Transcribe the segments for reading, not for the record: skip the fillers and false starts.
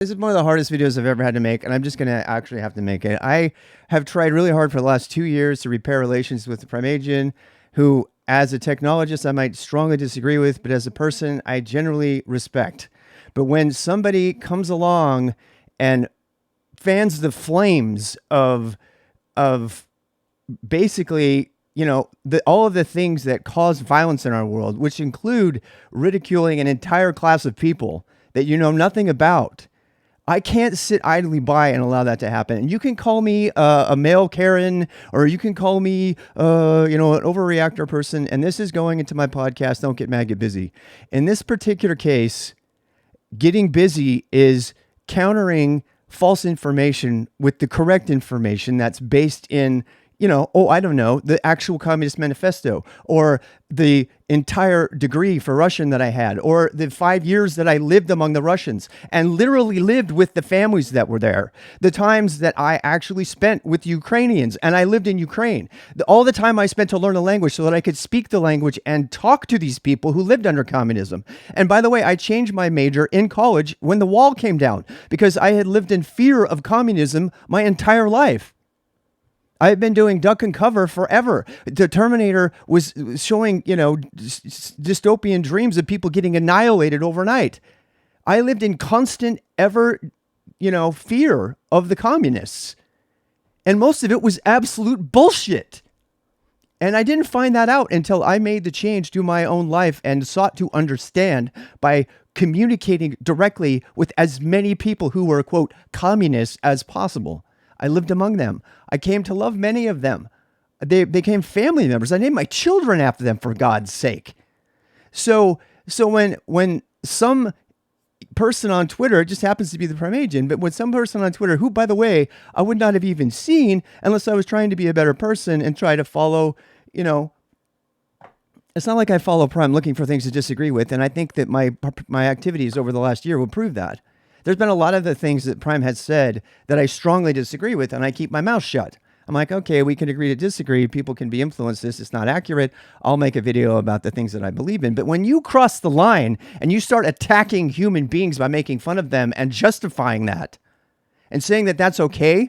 This is one of the hardest videos I've ever had to make, and I'm just going to actually have to make it. I have tried really hard for the last 2 years to repair relations with the prime agent, who, as a technologist, I might strongly disagree with, but as a person, I generally respect. But when somebody comes along and fans the flames of basically, all of the things that cause violence in our world, which include ridiculing an entire class of people that you know nothing about, I can't sit idly by and allow that to happen. And you can call me a male Karen, or you can call me, an overreactor person. And this is going into my podcast. Don't get mad, get busy. In this particular case, getting busy is countering false information with the correct information that's based in, the actual Communist Manifesto, or the entire degree for Russian that I had, or the 5 years that I lived among the Russians and literally lived with the families that were there, the times that I actually spent with Ukrainians and I lived in Ukraine, all the time I spent to learn a language so that I could speak the language and talk to these people who lived under communism. And by the way, I changed my major in college when the wall came down because I had lived in fear of communism my entire life. I've been doing duck and cover forever. The Terminator was showing, dystopian dreams of people getting annihilated overnight. I lived in constant fear of the communists. And most of it was absolute bullshit. And I didn't find that out until I made the change to my own life and sought to understand by communicating directly with as many people who were, quote, communists as possible. I lived among them. I came to love many of them. They became family members. I named my children after them, for God's sake. So when some person on Twitter, it just happens to be the prime agent, but when some person on Twitter, who, by the way, I would not have even seen unless I was trying to be a better person and try to follow, it's not like I follow Prime looking for things to disagree with. And I think that my activities over the last year will prove that. There's been a lot of the things that Prime has said that I strongly disagree with, and I keep my mouth shut. I'm like, okay, we can agree to disagree. People can be influenced. This is not accurate. I'll make a video about the things that I believe in. But when you cross the line and you start attacking human beings by making fun of them and justifying that and saying that that's okay,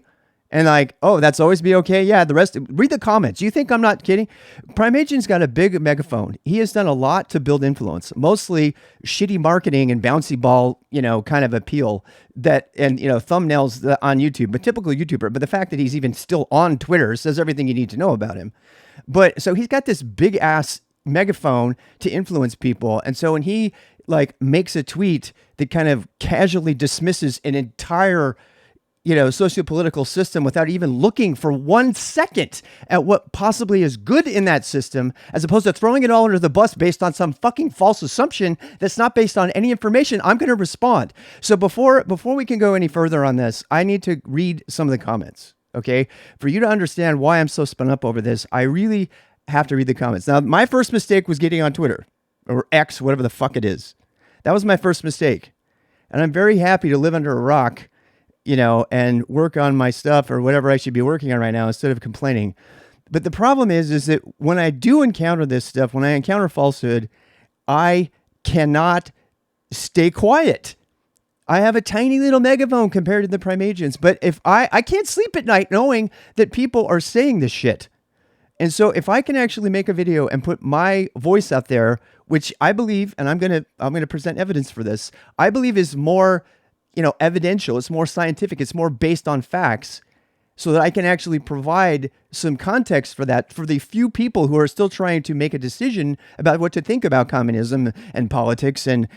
and like, oh, that's always be okay. Yeah, the rest, read the comments. You think I'm not kidding? Prime Agent's got a big megaphone. He has done a lot to build influence, mostly shitty marketing and bouncy ball, kind of appeal and thumbnails on YouTube, but typical YouTuber. But the fact that he's even still on Twitter says everything you need to know about him. But so he's got this big ass megaphone to influence people. And so when he makes a tweet that kind of casually dismisses an entire socio-political system without even looking for 1 second at what possibly is good in that system, as opposed to throwing it all under the bus based on some fucking false assumption that's not based on any information, I'm going to respond. So before we can go any further on this, I need to read some of the comments, okay? For you to understand why I'm so spun up over this, I really have to read the comments. Now, my first mistake was getting on Twitter, or X, whatever the fuck it is. That was my first mistake. And I'm very happy to live under a rock, and work on my stuff or whatever I should be working on right now instead of complaining. But the problem is that when I do encounter this stuff, when I encounter falsehood, I cannot stay quiet. I have a tiny little megaphone compared to the prime agents, but if I can't sleep at night knowing that people are saying this shit. And so if I can actually make a video and put my voice out there, which I believe, and I'm going to present evidence for this, I believe is more evidential, it's more scientific, it's more based on facts, so that I can actually provide some context for that for the few people who are still trying to make a decision about what to think about communism and politics and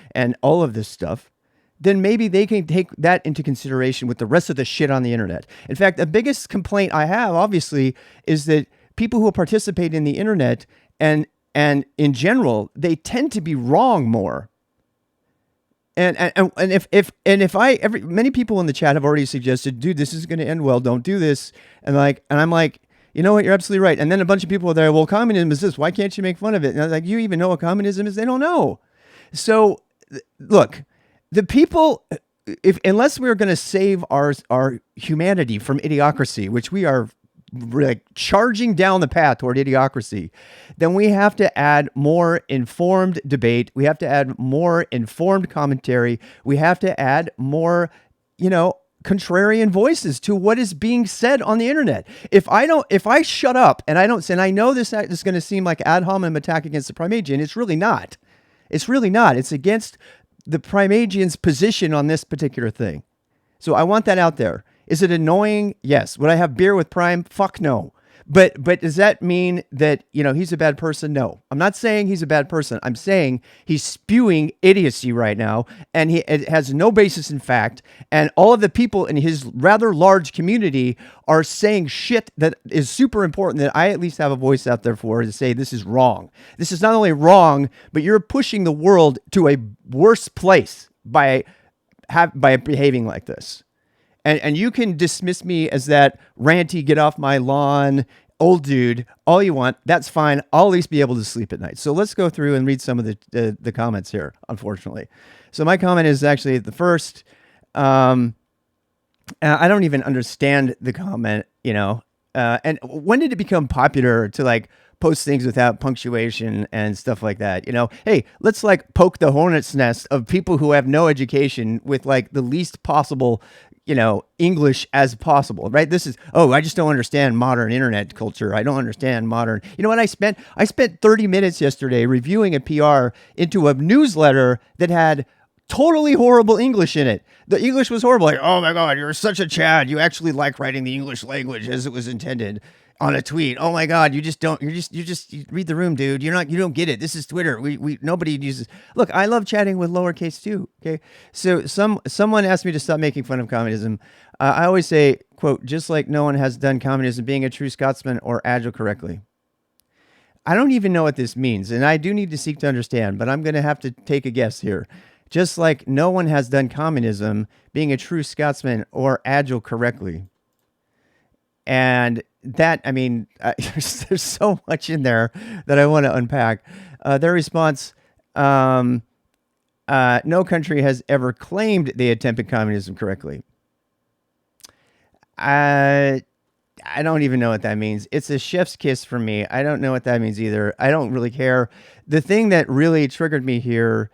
all of this stuff. Then maybe they can take that into consideration with the rest of the shit on the internet. In fact, the biggest complaint I have, obviously, is that people who participate in the internet and in general, they tend to be wrong more. And many people in the chat have already suggested, dude, this is going to end well. Don't do this. And I'm like, you know what? You're absolutely right. And then a bunch of people are there. Well, communism is this. Why can't you make fun of it? And I was like, you even know what communism is? They don't know. So look, the people, unless we're going to save our humanity from idiocracy, which we are charging down the path toward idiocracy, then we have to add more informed debate. We have to add more informed commentary. We have to add more contrarian voices to what is being said on the internet. If I shut up and I don't say, and I know this is going to seem like ad hominem attack against the Primagian, it's really not. It's really not. It's against the Primagian's position on this particular thing. So I want that out there. Is it annoying? Yes. Would I have beer with Prime? Fuck no. But does that mean that, he's a bad person? No. I'm not saying he's a bad person. I'm saying he's spewing idiocy right now, and it has no basis in fact. And all of the people in his rather large community are saying shit that is super important that I at least have a voice out there for, to say this is wrong. This is not only wrong, but you're pushing the world to a worse place by behaving like this. And you can dismiss me as that ranty, get off my lawn, old dude, all you want. That's fine. I'll at least be able to sleep at night. So let's go through and read some of the comments here, unfortunately. So my comment is actually the first. I don't even understand the comment, and when did it become popular to post things without punctuation and stuff like that? Hey, let's poke the hornet's nest of people who have no education with the least possible English as possible, right? This is, I just don't understand modern internet culture. I don't understand modern, what I spent 30 minutes yesterday reviewing a PR into a newsletter that had totally horrible English in it. The English was horrible. Oh my God, you're such a Chad. You actually like writing the English language as it was intended on a tweet. Oh my God, you read the room, dude. You don't get it. This is Twitter. Nobody uses. Look, I love chatting with lowercase too. Okay. So someone asked me to stop making fun of communism. I always say, quote, just like no one has done communism being a true Scotsman or agile correctly. I don't even know what this means, and I do need to seek to understand, but I'm going to have to take a guess here. Just like no one has done communism being a true Scotsman or agile correctly. And that, there's so much in there that I want to unpack. Their response, no country has ever claimed they attempted communism correctly. I don't even know what that means. It's a chef's kiss for me. I don't know what that means either. I don't really care. The thing that really triggered me here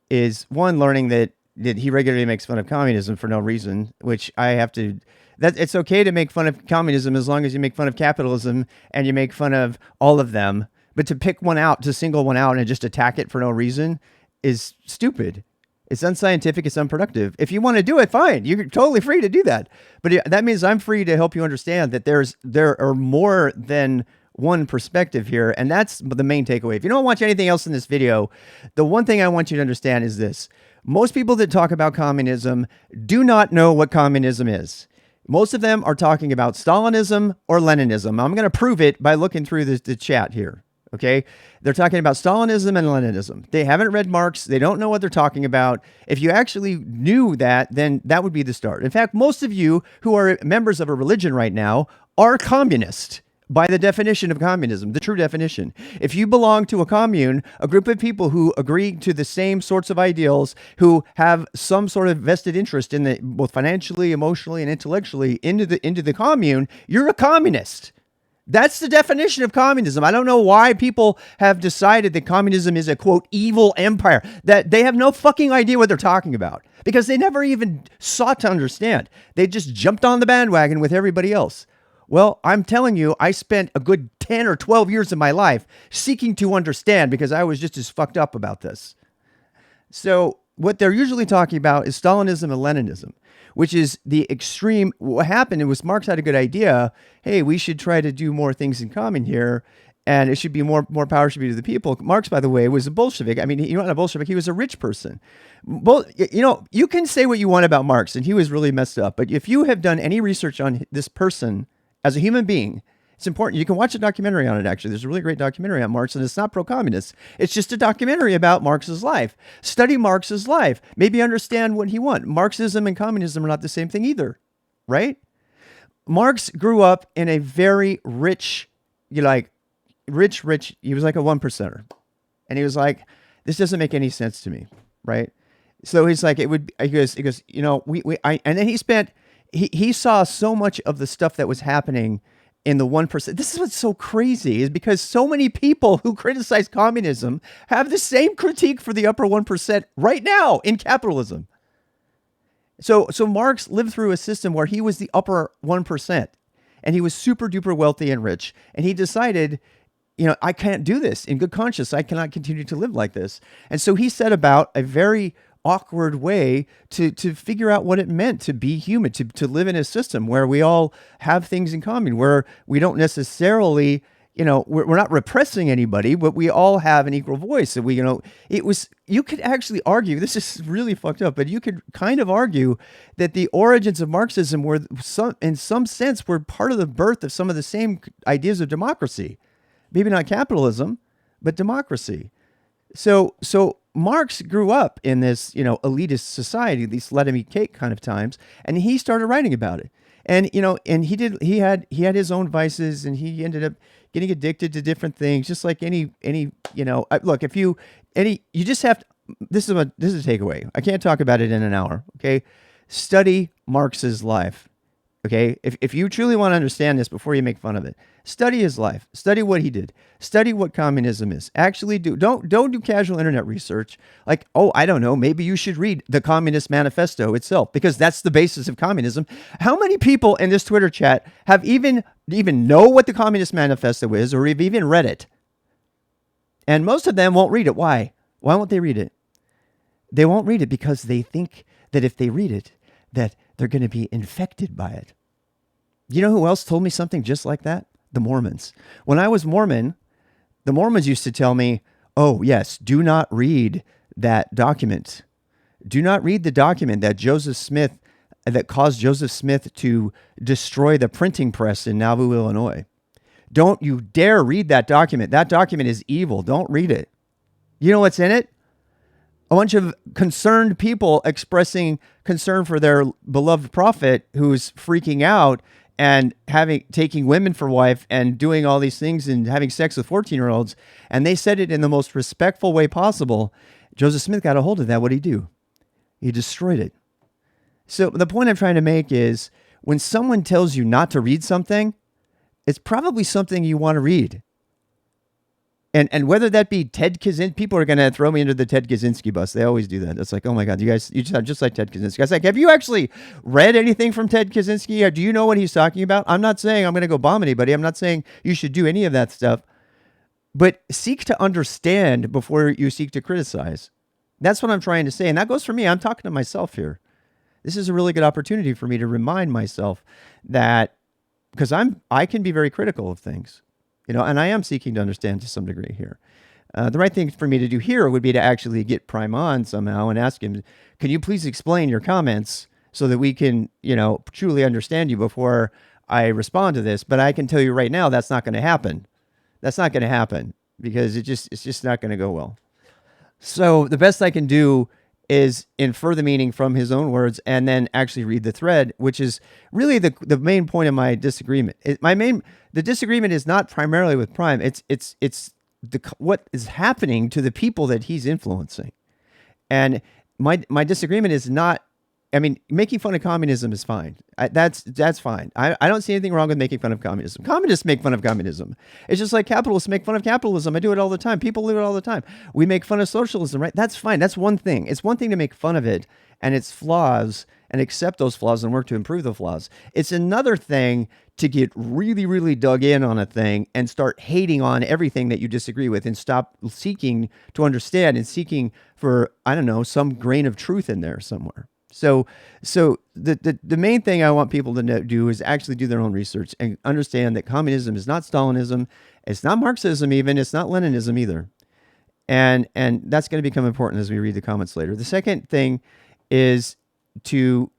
is, one, learning that he regularly makes fun of communism for no reason, which I have to... That it's okay to make fun of communism as long as you make fun of capitalism and you make fun of all of them. But to pick one out, to single one out and just attack it for no reason is stupid. It's unscientific. It's unproductive. If you want to do it, fine. You're totally free to do that. But that means I'm free to help you understand that there are more than one perspective here. And that's the main takeaway. If you don't watch anything else in this video, the one thing I want you to understand is this. Most people that talk about communism do not know what communism is. Most of them are talking about Stalinism or Leninism. I'm going to prove it by looking through the chat here. Okay. They're talking about Stalinism and Leninism. They haven't read Marx. They don't know what they're talking about. If you actually knew that, then that would be the start. In fact, most of you who are members of a religion right now are communist. By the definition of communism, the true definition. If you belong to a commune, a group of people who agree to the same sorts of ideals, who have some sort of vested interest in both financially, emotionally, and intellectually into the commune, you're a communist. That's the definition of communism. I don't know why people have decided that communism is a, quote, evil empire, that they have no fucking idea what they're talking about because they never even sought to understand. They just jumped on the bandwagon with everybody else. Well, I'm telling you, I spent a good 10 or 12 years of my life seeking to understand because I was just as fucked up about this. So what they're usually talking about is Stalinism and Leninism, which is the extreme. What happened was Marx had a good idea. Hey, we should try to do more things in common here. And it should be more power should be to the people. Marx, by the way, was a Bolshevik. I mean, he wasn't a Bolshevik. He was a rich person. You can say what you want about Marx, and he was really messed up. But if you have done any research on this person, as a human being, it's important. You can watch a documentary on it, actually. There's a really great documentary on Marx, and it's not pro-communist. It's just a documentary about Marx's life. Study Marx's life. Maybe understand what he wanted. Marxism and communism are not the same thing either, right? Marx grew up in a very rich, rich. He was like a 1%er. And he was like, this doesn't make any sense to me, right? So he's like, he goes, and then he saw so much of the stuff that was happening in the 1%. This is what's so crazy, is because so many people who criticize communism have the same critique for the upper 1% right now in capitalism. So Marx lived through a system where he was the upper 1%, and he was super duper wealthy and rich. And he decided, I can't do this in good conscience. I cannot continue to live like this. And so he set about a very awkward way to figure out what it meant to be human, to live in a system where we all have things in common, where we don't necessarily, we're not repressing anybody, but we all have an equal voice. And you could actually argue, this is really fucked up, but you could kind of argue that the origins of Marxism were in some sense were part of the birth of some of the same ideas of democracy. Maybe not capitalism, but democracy. So Marx grew up in this, elitist society, these let him eat cake kind of times, and he started writing about it. And and he had his own vices, and he ended up getting addicted to different things, just like any look, if you just have to, this is a takeaway. I can't talk about it in an hour, okay? Study Marx's life. Okay, if you truly want to understand this before you make fun of it, study his life, study what he did, study what communism is. Actually don't do casual internet research like, oh, I don't know, maybe you should read the Communist Manifesto itself, because that's the basis of communism. How many people in this Twitter chat have even know what the Communist Manifesto is, or have even read it? And most of them won't read it. Why won't they read it? They won't read it because they think that if they read it, that they're going to be infected by it. You know who else told me something just like that? The Mormons. When I was Mormon, the Mormons used to tell me, oh, yes, do not read that document. Do not read the document that caused Joseph Smith to destroy the printing press in Nauvoo, Illinois. Don't you dare read that document. That document is evil. Don't read it. You know what's in it? A bunch of concerned people expressing concern for their beloved prophet who's freaking out and taking women for wife and doing all these things and having sex with 14-year-olds. And they said it in the most respectful way possible. Joseph Smith got a hold of that. What did he do? He destroyed it. So the point I'm trying to make is, when someone tells you not to read something, it's probably something you want to read. And whether that be Ted Kaczynski, people are going to throw me under the Ted Kaczynski bus. They always do that. It's like, oh my God, you sound just like Ted Kaczynski. I was like, have you actually read anything from Ted Kaczynski? Or do you know what he's talking about? I'm not saying I'm going to go bomb anybody. I'm not saying you should do any of that stuff. But seek to understand before you seek to criticize. That's what I'm trying to say. And that goes for me. I'm talking to myself here. This is a really good opportunity for me to remind myself that, because I can be very critical of things. And I am seeking to understand to some degree here. The right thing for me to do here would be to actually get Prime on somehow and ask him, can you please explain your comments so that we can, truly understand you before I respond to this? But I can tell you right now, that's not going to happen. That's not going to happen because it's just not going to go well. So the best I can do is infer the meaning from his own words and then actually read the thread, which is really the main point of my disagreement. The disagreement is not primarily with Prime. It's what is happening to the people that he's influencing. And my disagreement is not, making fun of communism is fine. That's fine. I don't see anything wrong with making fun of communism. Communists make fun of communism. It's just like capitalists make fun of capitalism. I do it all the time. People do it all the time. We make fun of socialism, right? That's fine. That's one thing. It's one thing to make fun of it and its flaws and accept those flaws and work to improve the flaws. It's another thing to get really, really dug in on a thing and start hating on everything that you disagree with and stop seeking to understand and seeking for, some grain of truth in there somewhere. So the main thing I want people to do is actually do their own research and understand that communism is not Stalinism. It's not Marxism even. It's not Leninism either. And that's going to become important as we read the comments later. The second thing is to,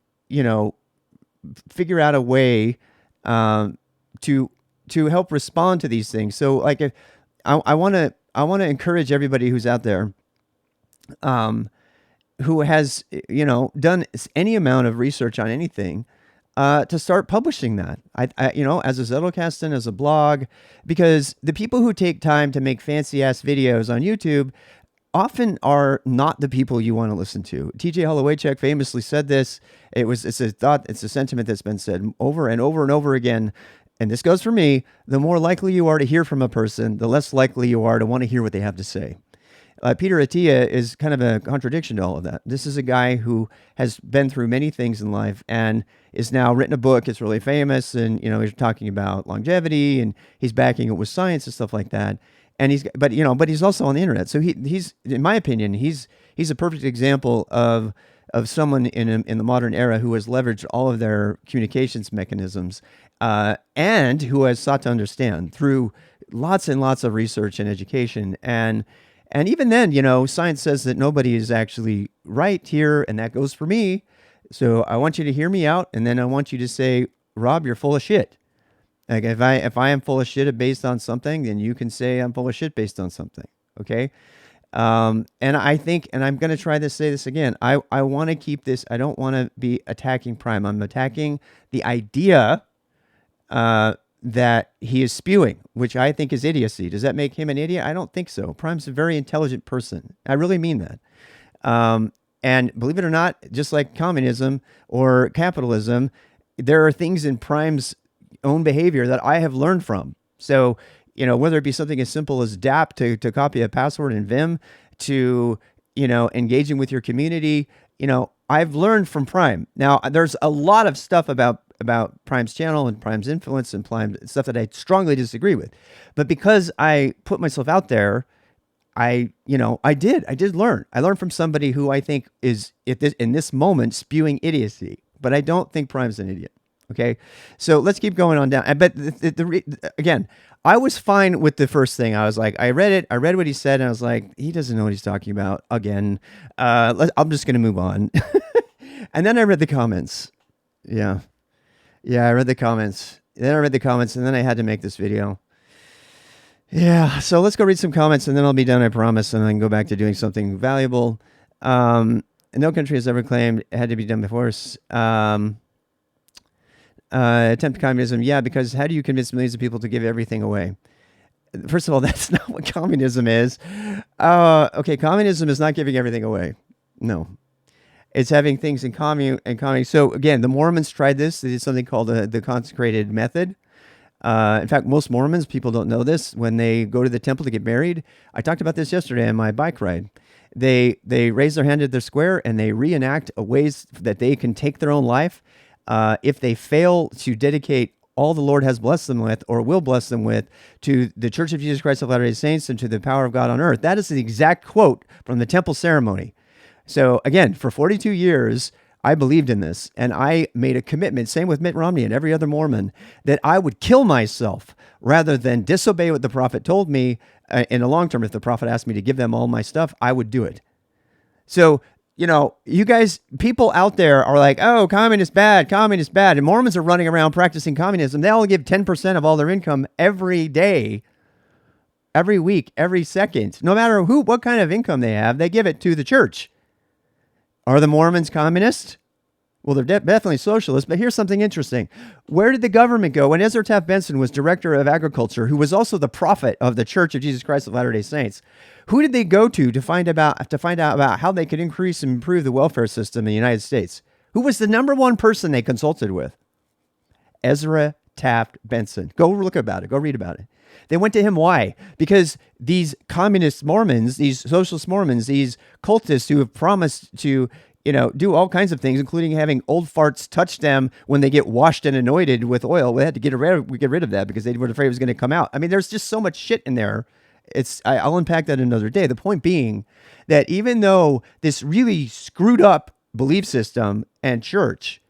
figure out a way to help respond to these things. So like if I want to encourage everybody who's out there who has, done any amount of research on anything, to start publishing that, as a Zettelkasten, as a blog, because the people who take time to make fancy ass videos on YouTube often are not the people you want to listen to. T.J. Hollowaychuk famously said this. It's a sentiment that's been said over and over and over again. And this goes for me. The more likely you are to hear from a person, the less likely you are to want to hear what they have to say. Peter Attia is kind of a contradiction to all of that. This is a guy who has been through many things in life and is now written a book. It's really famous, and he's talking about longevity, and he's backing it with science and stuff like that. And but he's also on the internet. So he's, in my opinion, he's a perfect example of someone in the modern era who has leveraged all of their communications mechanisms, and who has sought to understand through lots and lots of research and education. And even then, science says that nobody is actually right here, and that goes for me. So I want you to hear me out, and then I want you to say, Rob, you're full of shit. Like if I am full of shit based on something, then you can say I'm full of shit based on something. Okay. And I think, and I'm going to say this again. I want to keep this. I don't want to be attacking Prime. I'm attacking the idea, that he is spewing, which I think is idiocy. Does that make him an idiot? I don't think so. Prime's a very intelligent person. I really mean that. And believe it or not, just like communism or capitalism, there are things in Prime's own behavior that I have learned from. So, whether it be something as simple as DAP to copy a password in Vim, to, engaging with your community, I've learned from Prime. Now, there's a lot of stuff about Prime's channel and Prime's influence and Prime stuff that I strongly disagree with. But because I put myself out there, I did learn. I learned from somebody who I think is in this moment spewing idiocy, but I don't think Prime's an idiot. Okay. So let's keep going on down. But again, I was fine with the first thing. I was like, I read what he said, and I was like, he doesn't know what he's talking about again. I'm just going to move on. And then I read the comments. Yeah, I read the comments. Then I read the comments, and then I had to make this video. Yeah, so let's go read some comments, and then I'll be done, I promise, and I can go back to doing something valuable. No country has ever claimed it had to be done before us. Attempt communism, yeah, because how do you convince millions of people to give everything away? First of all, that's not what communism is. Okay, communism is not giving everything away. No. It's having things in common. So again, the Mormons tried this. They did something called the consecrated method. In fact, most Mormons, people don't know this, when they go to the temple to get married. I talked about this yesterday on my bike ride. They raise their hand at their square, and they reenact ways that they can take their own life. If they fail to dedicate all the Lord has blessed them with, or will bless them with, to the Church of Jesus Christ of Latter-day Saints and to the power of God on earth. That is the exact quote from the temple ceremony. So again, for 42 years, I believed in this, and I made a commitment, same with Mitt Romney and every other Mormon, that I would kill myself rather than disobey what the prophet told me. In the long term, if the prophet asked me to give them all my stuff, I would do it. So, you guys, people out there are like, oh, communist bad. And Mormons are running around practicing communism. They all give 10% of all their income every day, every week, every second. No matter what kind of income they have, they give it to the church. Are the Mormons communist? Well, they're definitely socialist, but here's something interesting. Where did the government go when Ezra Taft Benson was director of agriculture, who was also the prophet of the Church of Jesus Christ of Latter-day Saints? Who did they go to find out about how they could increase and improve the welfare system in the United States? Who was the number one person they consulted with? Ezra Taft Benson. Go look about it. Go read about it. They went to him. Why? Because these communist Mormons, these socialist Mormons, these cultists who have promised to, do all kinds of things, including having old farts touch them when they get washed and anointed with oil. We had to get rid of that because they were afraid it was going to come out. I mean, there's just so much shit in there. I'll unpack that another day. The point being that even though this really screwed up belief system and church,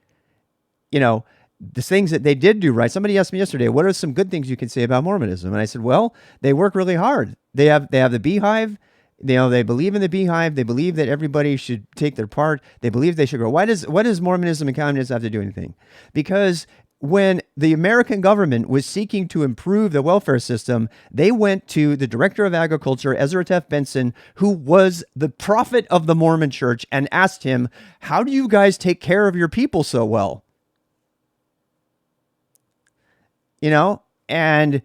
the things that they did do right. Somebody asked me yesterday, what are some good things you can say about Mormonism? And I said, well, they work really hard. They have the beehive. They believe in the beehive. They believe that everybody should take their part. They believe they should grow. What does Mormonism and communism have to do anything? Because when the American government was seeking to improve the welfare system, they went to the director of agriculture, Ezra Taft Benson, who was the prophet of the Mormon church, and asked him, how do you guys take care of your people so well? And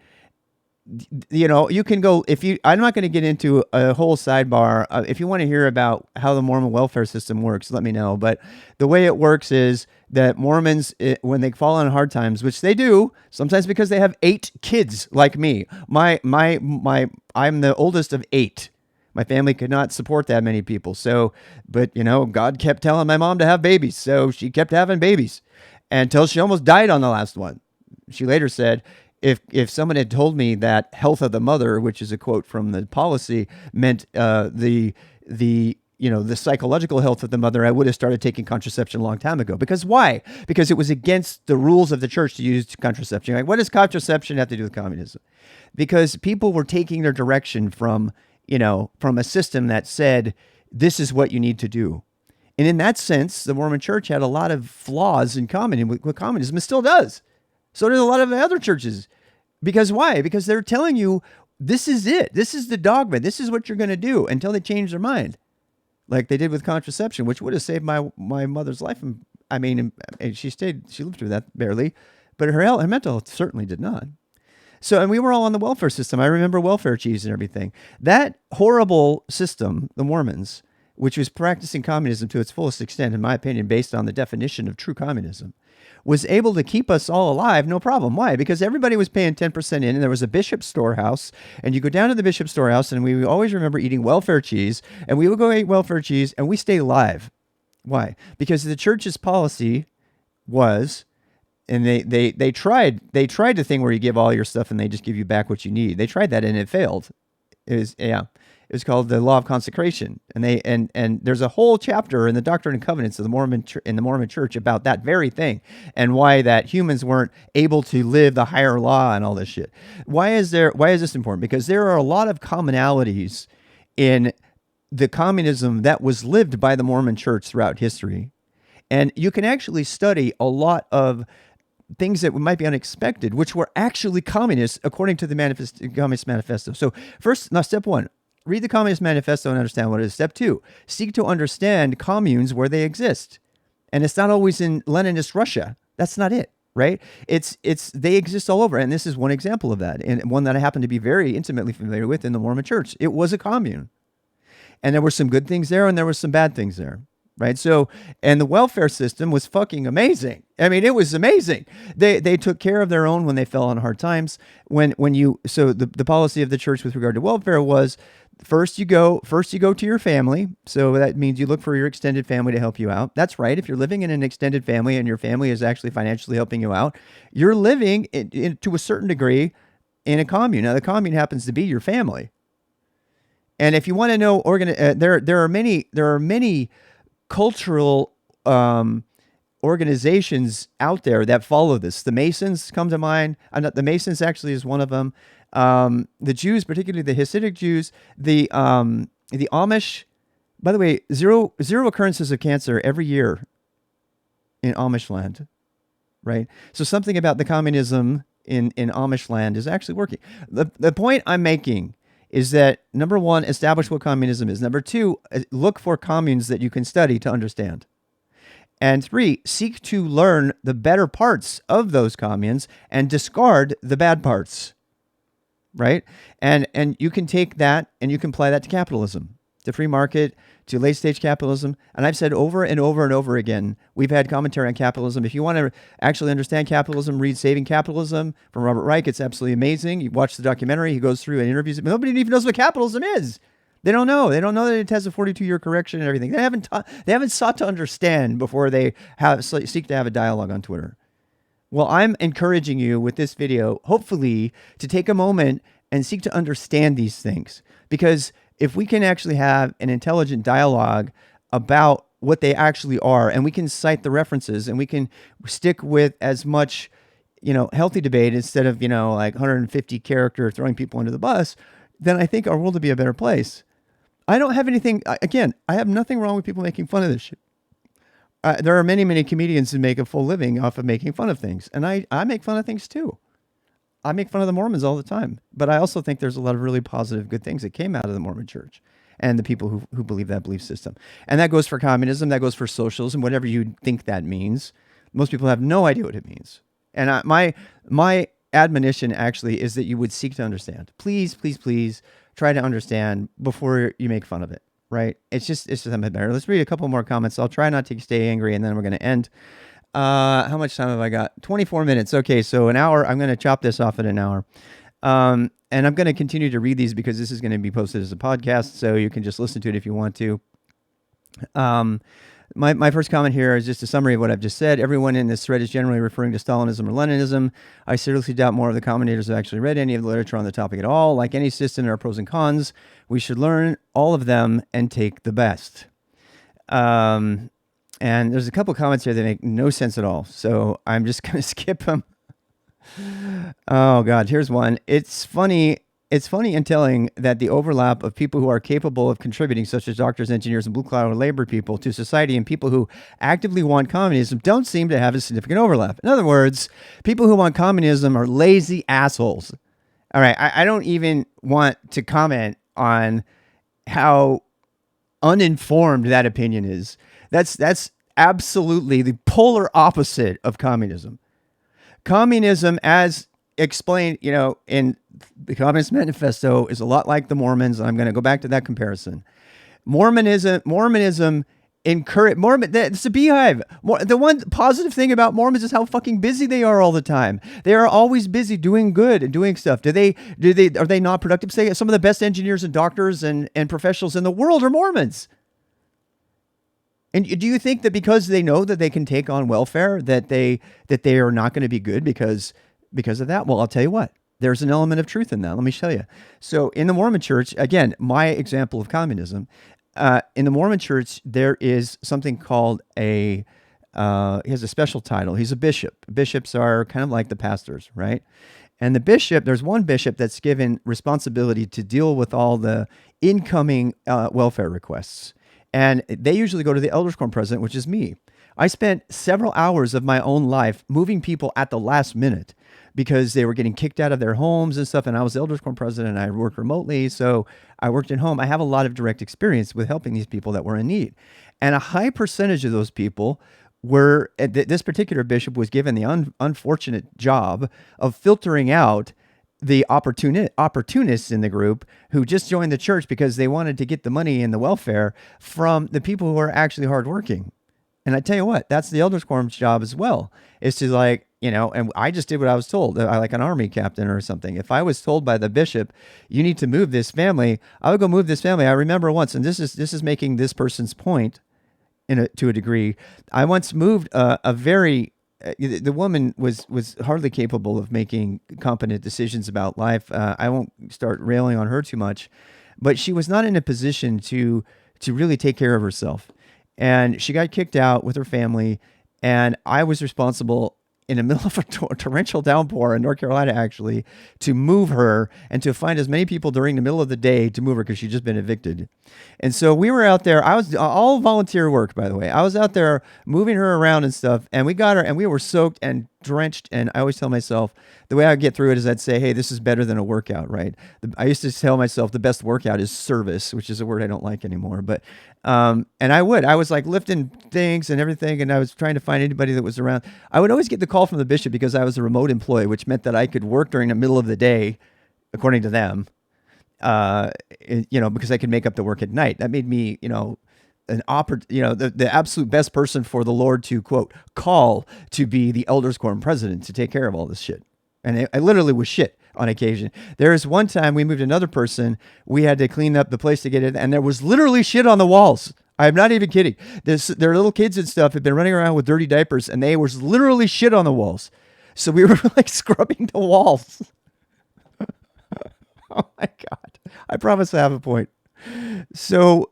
you can go, I'm not going to get into a whole sidebar. If you want to hear about how the Mormon welfare system works, let me know. But the way it works is that Mormons, when they fall on hard times, which they do, sometimes because they have 8 kids like me. I'm the oldest of 8. My family could not support that many people. So, but God kept telling my mom to have babies. So she kept having babies until she almost died on the last one. She later said, if someone had told me that health of the mother, which is a quote from the policy, meant the psychological health of the mother, I would have started taking contraception a long time ago. Because why? Because it was against the rules of the church to use contraception. Like, what does contraception have to do with communism? Because people were taking their direction from a system that said, this is what you need to do. And in that sense, the Mormon church had a lot of flaws in common with communism. It still does. So does a lot of other churches. Because why? Because they're telling you, this is it. This is the dogma. This is what you're going to do until they change their mind. Like they did with contraception, which would have saved my mother's life. I mean, she lived through that barely, but her mental health certainly did not. So, and we were all on the welfare system. I remember welfare cheese and everything. That horrible system, the Mormons, which was practicing communism to its fullest extent, in my opinion, based on the definition of true communism, was able to keep us all alive, no problem. Why? Because everybody was paying 10% in, and there was a bishop's storehouse, and you go down to the bishop's storehouse, and we always remember eating welfare cheese, and we would go eat welfare cheese, and we stay alive. Why? Because the church's policy was, and they tried the thing where you give all your stuff and they just give you back what you need. They tried that and it failed. It was called the law of consecration, and there's a whole chapter in the Doctrine and Covenants of the Mormon Church about that very thing and why that humans weren't able to live the higher law and all this shit. Why is this important? Because there are a lot of commonalities in the communism that was lived by the Mormon Church throughout history, and you can actually study a lot of things that might be unexpected, which were actually communists according to the Communist Manifesto. So first, now step one. Read the Communist Manifesto and understand what it is. Step two, seek to understand communes where they exist. And it's not always in Leninist Russia. That's not it, right? They exist all over. And this is one example of that. And one that I happen to be very intimately familiar with in the Mormon Church. It was a commune. And there were some good things there and there were some bad things there. Right. So, and the welfare system was fucking amazing. I mean, it was amazing. They took care of their own when they fell on hard times. So the policy of the church with regard to welfare was first you go to your family. So that means you look for your extended family to help you out. That's right. If you're living in an extended family and your family is actually financially helping you out, you're living to a certain degree in a commune. Now, the commune happens to be your family. And if you want to know, there are many cultural organizations out there that follow this. The Masons come to mind. The Masons actually is one of them. The Jews, particularly the Hasidic Jews, the Amish. By the way, zero occurrences of cancer every year in Amish land, right? So something about the communism in Amish land is actually working. The point I'm making is that, number one, establish what communism is. Number two, look for communes that you can study to understand. And three, seek to learn the better parts of those communes and discard the bad parts, right? And you can take that and you can apply that to capitalism, to free market, to late-stage capitalism. And I've said over and over and over again, we've had commentary on capitalism. If you want to actually understand capitalism, read Saving Capitalism from Robert Reich. It's absolutely amazing. You watch the documentary. He goes through and interviews it. But nobody even knows what capitalism is. They don't know. They don't know that it has a 42-year correction and everything. They haven't sought to understand before they seek to have a dialogue on Twitter. Well, I'm encouraging you with this video, hopefully, to take a moment and seek to understand these things. Because if we can actually have an intelligent dialogue about what they actually are, and we can cite the references, and we can stick with as much, healthy debate instead of, like 150 character throwing people under the bus, then I think our world would be a better place. I don't have anything, again, I have nothing wrong with people making fun of this shit. There are many, many comedians who make a full living off of making fun of things. And I make fun of things too. I make fun of the Mormons all the time. But I also think there's a lot of really positive, good things that came out of the Mormon church and the people who believe that belief system. And that goes for communism, that goes for socialism, whatever you think that means. Most people have no idea what it means. And my admonition actually is that you would seek to understand. Please, please, please try to understand before you make fun of it, right? It's just better. Let's read a couple more comments. I'll try not to stay angry, and then we're going to end. How much time have I got? 24 minutes. Okay, so an hour. I'm going to chop this off at an hour. And I'm going to continue to read these because this is going to be posted as a podcast, so you can just listen to it if you want to. Um, my first comment here is just a summary of what I've just said. Everyone in this thread is generally referring to Stalinism or Leninism. I seriously doubt more of the commentators have actually read any of the literature on the topic at all. Like any system, there are pros and cons. We should learn all of them and take the best. And there's a couple comments here that make no sense at all, so I'm just going to skip them. Oh God, here's one. It's funny. It's funny and telling that the overlap of people who are capable of contributing, such as doctors, engineers, and blue-collar labor people, to society, and people who actively want communism don't seem to have a significant overlap. In other words, people who want communism are lazy assholes. All right, I don't even want to comment on how uninformed that opinion is. That's absolutely the polar opposite of communism. Communism, as explained, in the Communist Manifesto, is a lot like the Mormons. I'm going to go back to that comparison. Mormonism encourage Mormon. It's a beehive. The one positive thing about Mormons is how fucking busy they are all the time. They are always busy doing good and doing stuff. Are they not productive? Say some of the best engineers and doctors and professionals in the world are Mormons. And do you think that because they know that they can take on welfare, that they are not going to be good because of that? Well, I'll tell you what. There's an element of truth in that. Let me show you. So in the Mormon Church, again, my example of communism, in the Mormon Church, there is something called he has a special title. He's a bishop. Bishops are kind of like the pastors, right? And the bishop, there's one bishop that's given responsibility to deal with all the incoming welfare requests. And they usually go to the elders quorum president, which is me. I spent several hours of my own life moving people at the last minute because they were getting kicked out of their homes and stuff. And I was the elders quorum president, and I worked remotely. So I worked at home. I have a lot of direct experience with helping these people that were in need. And a high percentage of those people were, this particular bishop was given the unfortunate job of filtering out the opportunists in the group who just joined the church because they wanted to get the money and the welfare from the people who are actually hardworking. And I tell you what, that's the elders quorum's job as well, is to and I just did what I was told, like an army captain or something. If I was told by the bishop, you need to move this family, I would go move this family. I remember once, and this is making this person's point to a degree. I once moved the woman was hardly capable of making competent decisions about life. I won't start railing on her too much, but she was not in a position to really take care of herself. And she got kicked out with her family, and I was responsible in the middle of a torrential downpour in North Carolina, actually, to move her and to find as many people during the middle of the day to move her because she'd just been evicted. And so we were out there. I was all volunteer work, by the way. I was out there moving her around and stuff, and we got her, and we were soaked and drenched. And I always tell myself, the way I get through it is I'd say, hey, this is better than a workout, right? I used to tell myself the best workout is service, which is a word I don't like anymore. But and I was like lifting things and everything, and I was trying to find anybody that was around. I would always get the call from the bishop because I was a remote employee, which meant that I could work during the middle of the day, according to them, because I could make up the work at night. That made me, the absolute best person for the Lord to, quote, call to be the elders quorum president to take care of all this shit. And I literally was shit on occasion. There was one time we moved another person. We had to clean up the place to get it, and there was literally shit on the walls. I'm not even kidding. Their little kids and stuff had been running around with dirty diapers, and there was literally shit on the walls. So we were like scrubbing the walls. Oh my God. I promise I have a point. So,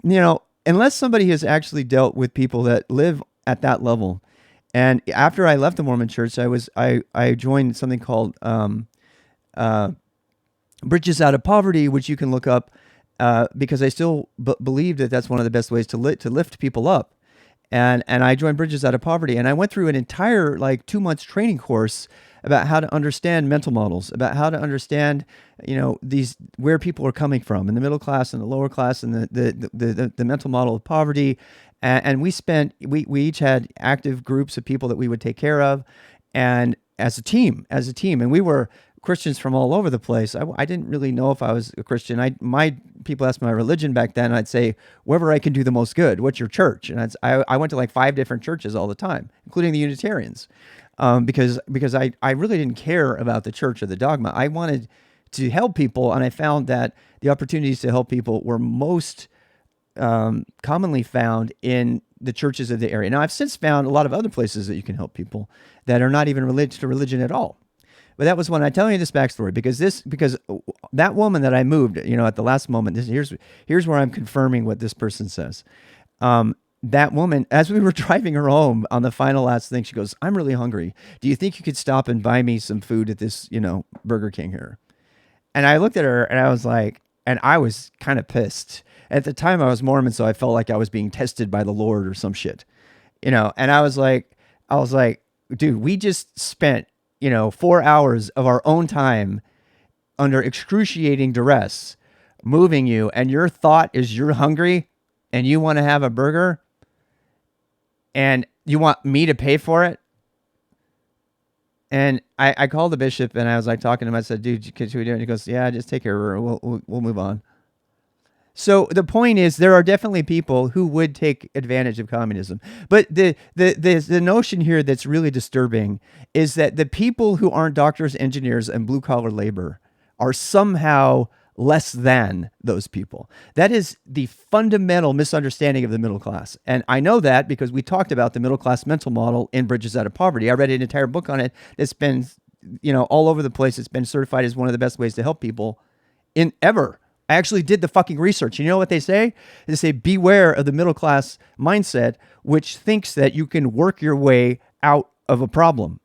unless somebody has actually dealt with people that live at that level. And after I left the Mormon Church, I joined something called Bridges Out of Poverty, which you can look up because I still believe that that's one of the best ways to lift people up. And I joined Bridges Out of Poverty, and I went through an entire 2 months training course about how to understand mental models, about how to understand where people are coming from in the middle class and the lower class, and the mental model of poverty. And we each had active groups of people that we would take care of, and as a team, and we were Christians from all over the place. I didn't really know if I was a Christian. My people asked me my religion back then. I'd say, wherever I can do the most good. What's your church? And I went to like 5 different churches all the time, including the Unitarians, because I really didn't care about the church or the dogma. I wanted to help people, and I found that the opportunities to help people were most commonly found in the churches of the area. Now, I've since found a lot of other places that you can help people that are not even related to religion at all. But that was when I tell you this backstory because that woman that I moved, at the last moment. Here's where I'm confirming what this person says. That woman, as we were driving her home on the final last thing, she goes, "I'm really hungry. Do you think you could stop and buy me some food at this, Burger King here?" And I looked at her and I was like, and I was kind of pissed. At the time I was Mormon, so I felt like I was being tested by the Lord or some shit, and I was like, dude, we just spent 4 hours of our own time under excruciating duress, moving you, and your thought is you're hungry and you want to have a burger and you want me to pay for it? And I called the bishop and I was like talking to him. I said, "Dude, should we do it?" He goes, "Yeah, just take care of her. We'll move on." So the point is, there are definitely people who would take advantage of communism. But the notion here that's really disturbing is that the people who aren't doctors, engineers, and blue-collar labor are somehow less than those people. That is the fundamental misunderstanding of the middle class. And I know that because we talked about the middle class mental model in Bridges Out of Poverty. I read an entire book on it that's been, all over the place. It's been certified as one of the best ways to help people in ever. I actually did the fucking research. You know what they say? They say, beware of the middle class mindset, which thinks that you can work your way out of a problem.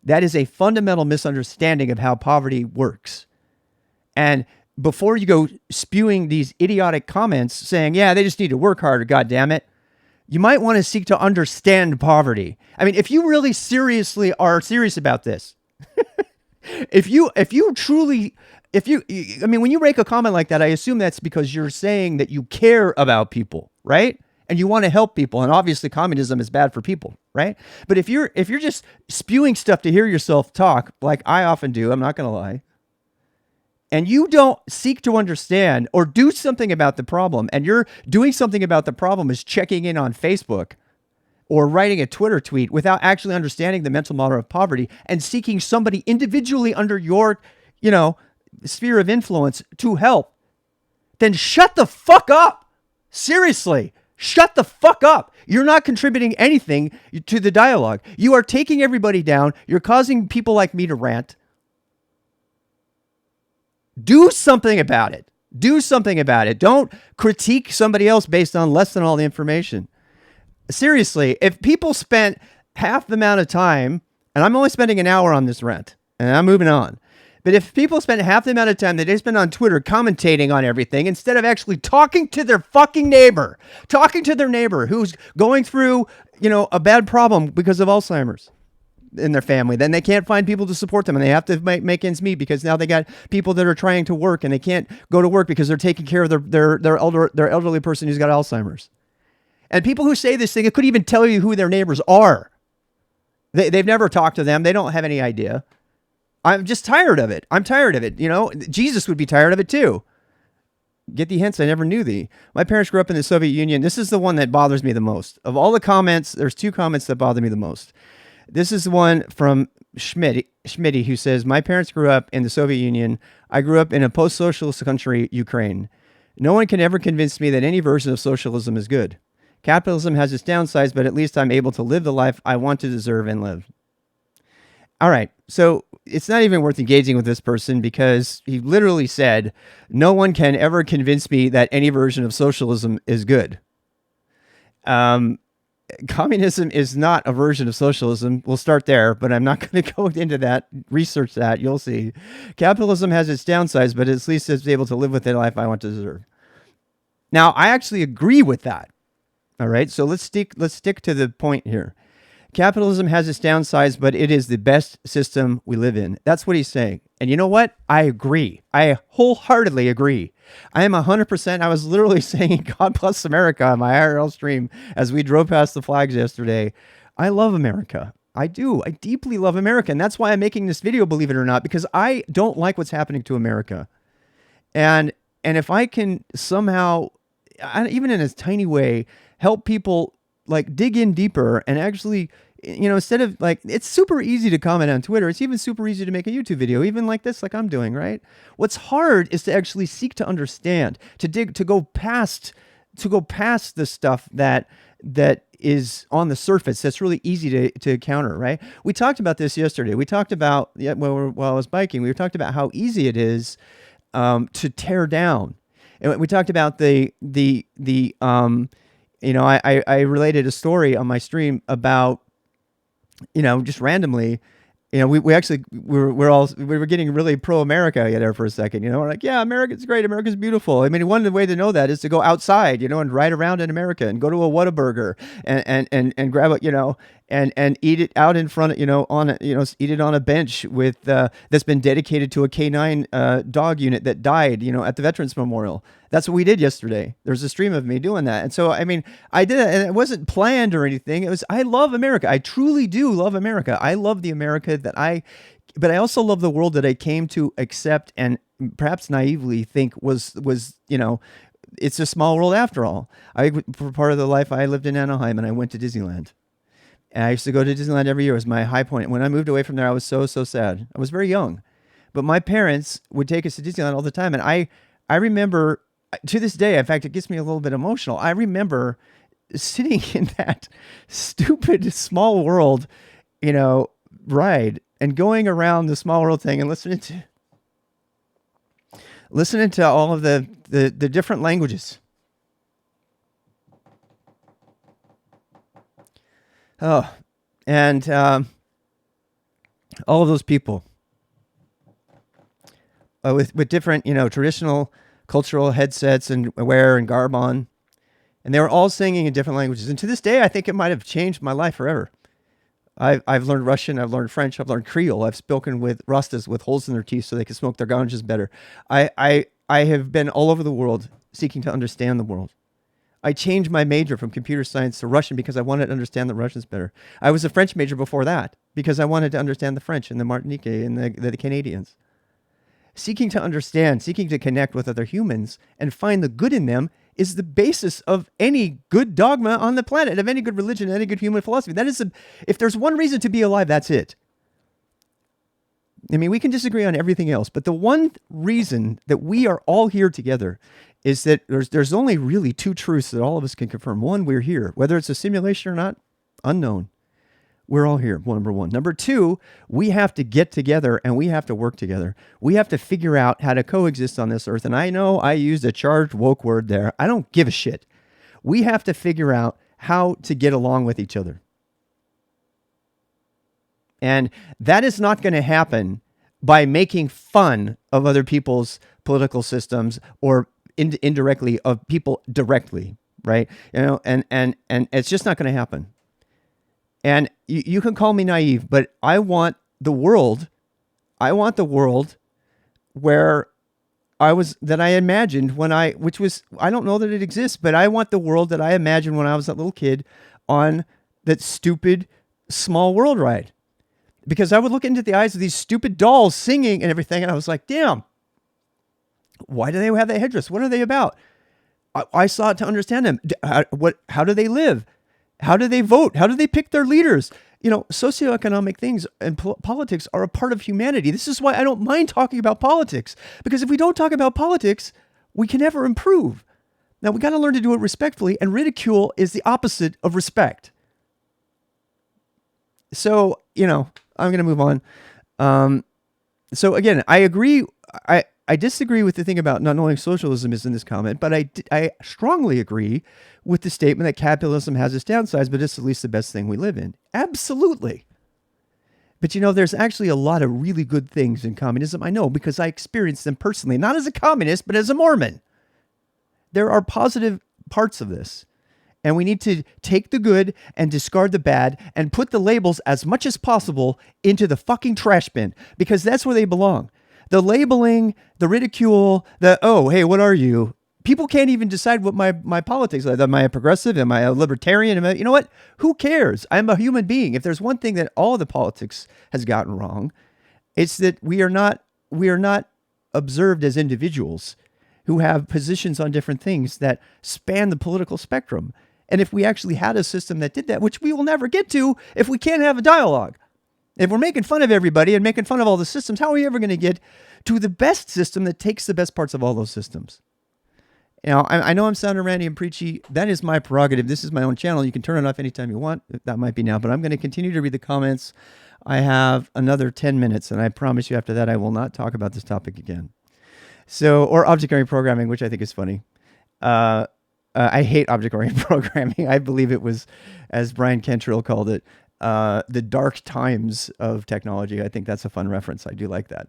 That is a fundamental misunderstanding of how poverty works. And before you go spewing these idiotic comments saying, yeah, they just need to work harder, God damn it, you might want to seek to understand poverty. I mean, if you really seriously are serious about this, when you make a comment like that, I assume that's because you're saying that you care about people, right? And you want to help people. And obviously communism is bad for people, right? But if you're just spewing stuff to hear yourself talk, like I often do, I'm not going to lie, and you don't seek to understand or do something about the problem, and you're doing something about the problem is checking in on Facebook or writing a Twitter tweet without actually understanding the mental model of poverty and seeking somebody individually under your, sphere of influence to help, then shut the fuck up. Seriously, shut the fuck up. You're not contributing anything to the dialogue. You are taking everybody down. You're causing people like me to rant. Do something about it. Do something about it. Don't critique somebody else based on less than all the information. Seriously, if people spent half the amount of time, and I'm only spending an hour on this rant, and I'm moving on, but if people spend half the amount of time that they spend on Twitter commentating on everything instead of actually talking to their fucking neighbor, talking to their neighbor who's going through, a bad problem because of Alzheimer's in their family, then they can't find people to support them and they have to make ends meet because now they got people that are trying to work and they can't go to work because they're taking care of their elderly person who's got Alzheimer's. And people who say this thing, it couldn't even tell you who their neighbors are. They've never talked to them. They don't have any idea. I'm just tired of it. I'm tired of it. Jesus would be tired of it too. Get thee hence, I never knew thee. My parents grew up in the Soviet Union. This is the one that bothers me the most. Of all the comments, there's 2 comments that bother me the most. This is the one from Schmitty, who says, my parents grew up in the Soviet Union. I grew up in a post-socialist country, Ukraine. No one can ever convince me that any version of socialism is good. Capitalism has its downsides, but at least I'm able to live the life I want to deserve and live. All right, so it's not even worth engaging with this person because he literally said, no one can ever convince me that any version of socialism is good. Communism is not a version of socialism. We'll start there, but I'm not going to go into that. Research that. You'll see. Capitalism has its downsides, but at least it's able to live with the life I want to deserve. Now, I actually agree with that. All right, so let's stick to the point here. Capitalism has its downsides, but it is the best system we live in. That's what he's saying. And you know what? I agree. I wholeheartedly agree. I am 100%. I was literally saying God bless America on my IRL stream as we drove past the flags yesterday. I love America. I do. I deeply love America. And that's why I'm making this video, believe it or not, because I don't like what's happening to America. And if I can somehow, even in a tiny way, help people like dig in deeper and actually, instead of like, it's super easy to comment on Twitter. It's even super easy to make a YouTube video, even like this, like I'm doing, right? What's hard is to actually seek to understand, to go past the stuff that is on the surface. That's really easy to counter, right? We talked about this yesterday. We talked about, while I was biking, we talked about how easy it is to tear down. And we talked about I related a story on my stream about, just randomly, we were getting really pro-America there for a second, we're like, yeah, America's great. America's beautiful. I mean, one way to know that is to go outside, and ride around in America and go to a Whataburger and grab a, and eat it out in front, eat it on a bench with, that's been dedicated to a canine dog unit that died, at the Veterans Memorial. That's what we did yesterday. There's a stream of me doing that. And so, I mean, I did it, and it wasn't planned or anything. I love America. I truly do love America. I love the America but I also love the world that I came to accept and perhaps naively think was, it's a small world after all. For part of the life, I lived in Anaheim and I went to Disneyland. And I used to go to Disneyland every year. It was my high point. When I moved away from there, I was so sad. I was very young. But my parents would take us to Disneyland all the time. And I remember, to this day, in fact, it gets me a little bit emotional. I remember sitting in that stupid small world, ride and going around the small world thing and listening to all of the different languages. Oh, and all of those people with different, traditional cultural headsets and wear and garb on, and they were all singing in different languages. And to this day, I think it might have changed my life forever. I've learned Russian, I've learned French, I've learned Creole. I've spoken with Rastas with holes in their teeth so they can smoke their ganjas better. I have been all over the world seeking to understand the world. I changed my major from computer science to Russian because I wanted to understand the Russians better. I was a French major before that because I wanted to understand the French and the Martinique and the Canadians. Seeking to understand, seeking to connect with other humans and find the good in them is the basis of any good dogma on the planet, of any good religion, any good human philosophy. That is, if there's one reason to be alive, that's it. I mean, we can disagree on everything else, but the one reason that we are all here together is that there's only really two truths that all of us can confirm. One, we're here. Whether it's a simulation or not, unknown. We're all here, number one. Number two, we have to get together and we have to work together. We have to figure out how to coexist on this earth. And I know I used a charged woke word there. I don't give a shit. We have to figure out how to get along with each other. And that is not going to happen by making fun of other people's political systems or indirectly of people directly, right? And it's just not going to happen. And you can call me naive, but I want the world where that I imagined which was, I don't know that it exists, but I want the world that I imagined when I was that little kid on that stupid small world ride. Because I would look into the eyes of these stupid dolls singing and everything, and I was like, damn, why do they have that headdress? What are they about? I sought to understand them. How do they live? How do they vote? How do they pick their leaders? Socioeconomic things and politics are a part of humanity. This is why I don't mind talking about politics, because if we don't talk about politics, we can never improve. Now, we got to learn to do it respectfully, and ridicule is the opposite of respect. So, I'm going to move on. So again, I agree. I disagree with the thing about not knowing socialism is in this comment, but I strongly agree with the statement that capitalism has its downsides, but it's at least the best thing we live in. Absolutely. But there's actually a lot of really good things in communism. I know because I experienced them personally, not as a communist, but as a Mormon. There are positive parts of this. And we need to take the good and discard the bad and put the labels as much as possible into the fucking trash bin, because that's where they belong. The labeling, the ridicule, oh, hey, what are you? People can't even decide what my politics are. Am I a progressive? Am I a libertarian? You know what? Who cares? I'm a human being. If there's one thing that all of the politics has gotten wrong, it's that we are not observed as individuals who have positions on different things that span the political spectrum. And if we actually had a system that did that, which we will never get to if we can't have a dialogue. If we're making fun of everybody and making fun of all the systems, how are we ever going to get to the best system that takes the best parts of all those systems? You know, I know I'm sounding ranty and preachy. That is my prerogative. This is my own channel. You can turn it off anytime you want. That might be now, but I'm going to continue to read the comments. I have another 10 minutes, and I promise you after that I will not talk about this topic again. So, or object-oriented programming, which I think is funny. I hate object-oriented programming. I believe it was, as Brian Cantrell called it, the dark times of technology. I think that's a fun reference. I do like that.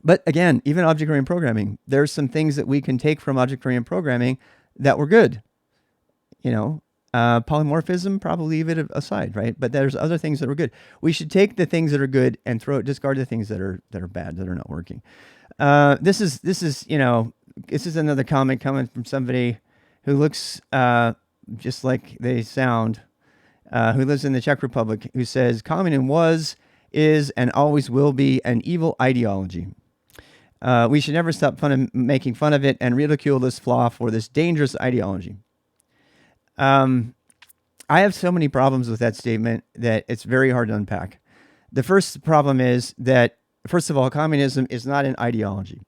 But again, even object-oriented programming, there's some things that we can take from object-oriented programming that were good. You know, polymorphism, probably leave it aside, right? But there's other things that are good. We should take the things that are good and discard the things that are bad, that are not working. This is another comment coming from somebody who looks just like they sound, who lives in the Czech Republic, who says communism was, is, and always will be an evil ideology. We should never stop making fun of it and ridicule this flaw for this dangerous ideology. I have so many problems with that statement that it's very hard to unpack. The first problem is that, first of all, communism is not an ideology.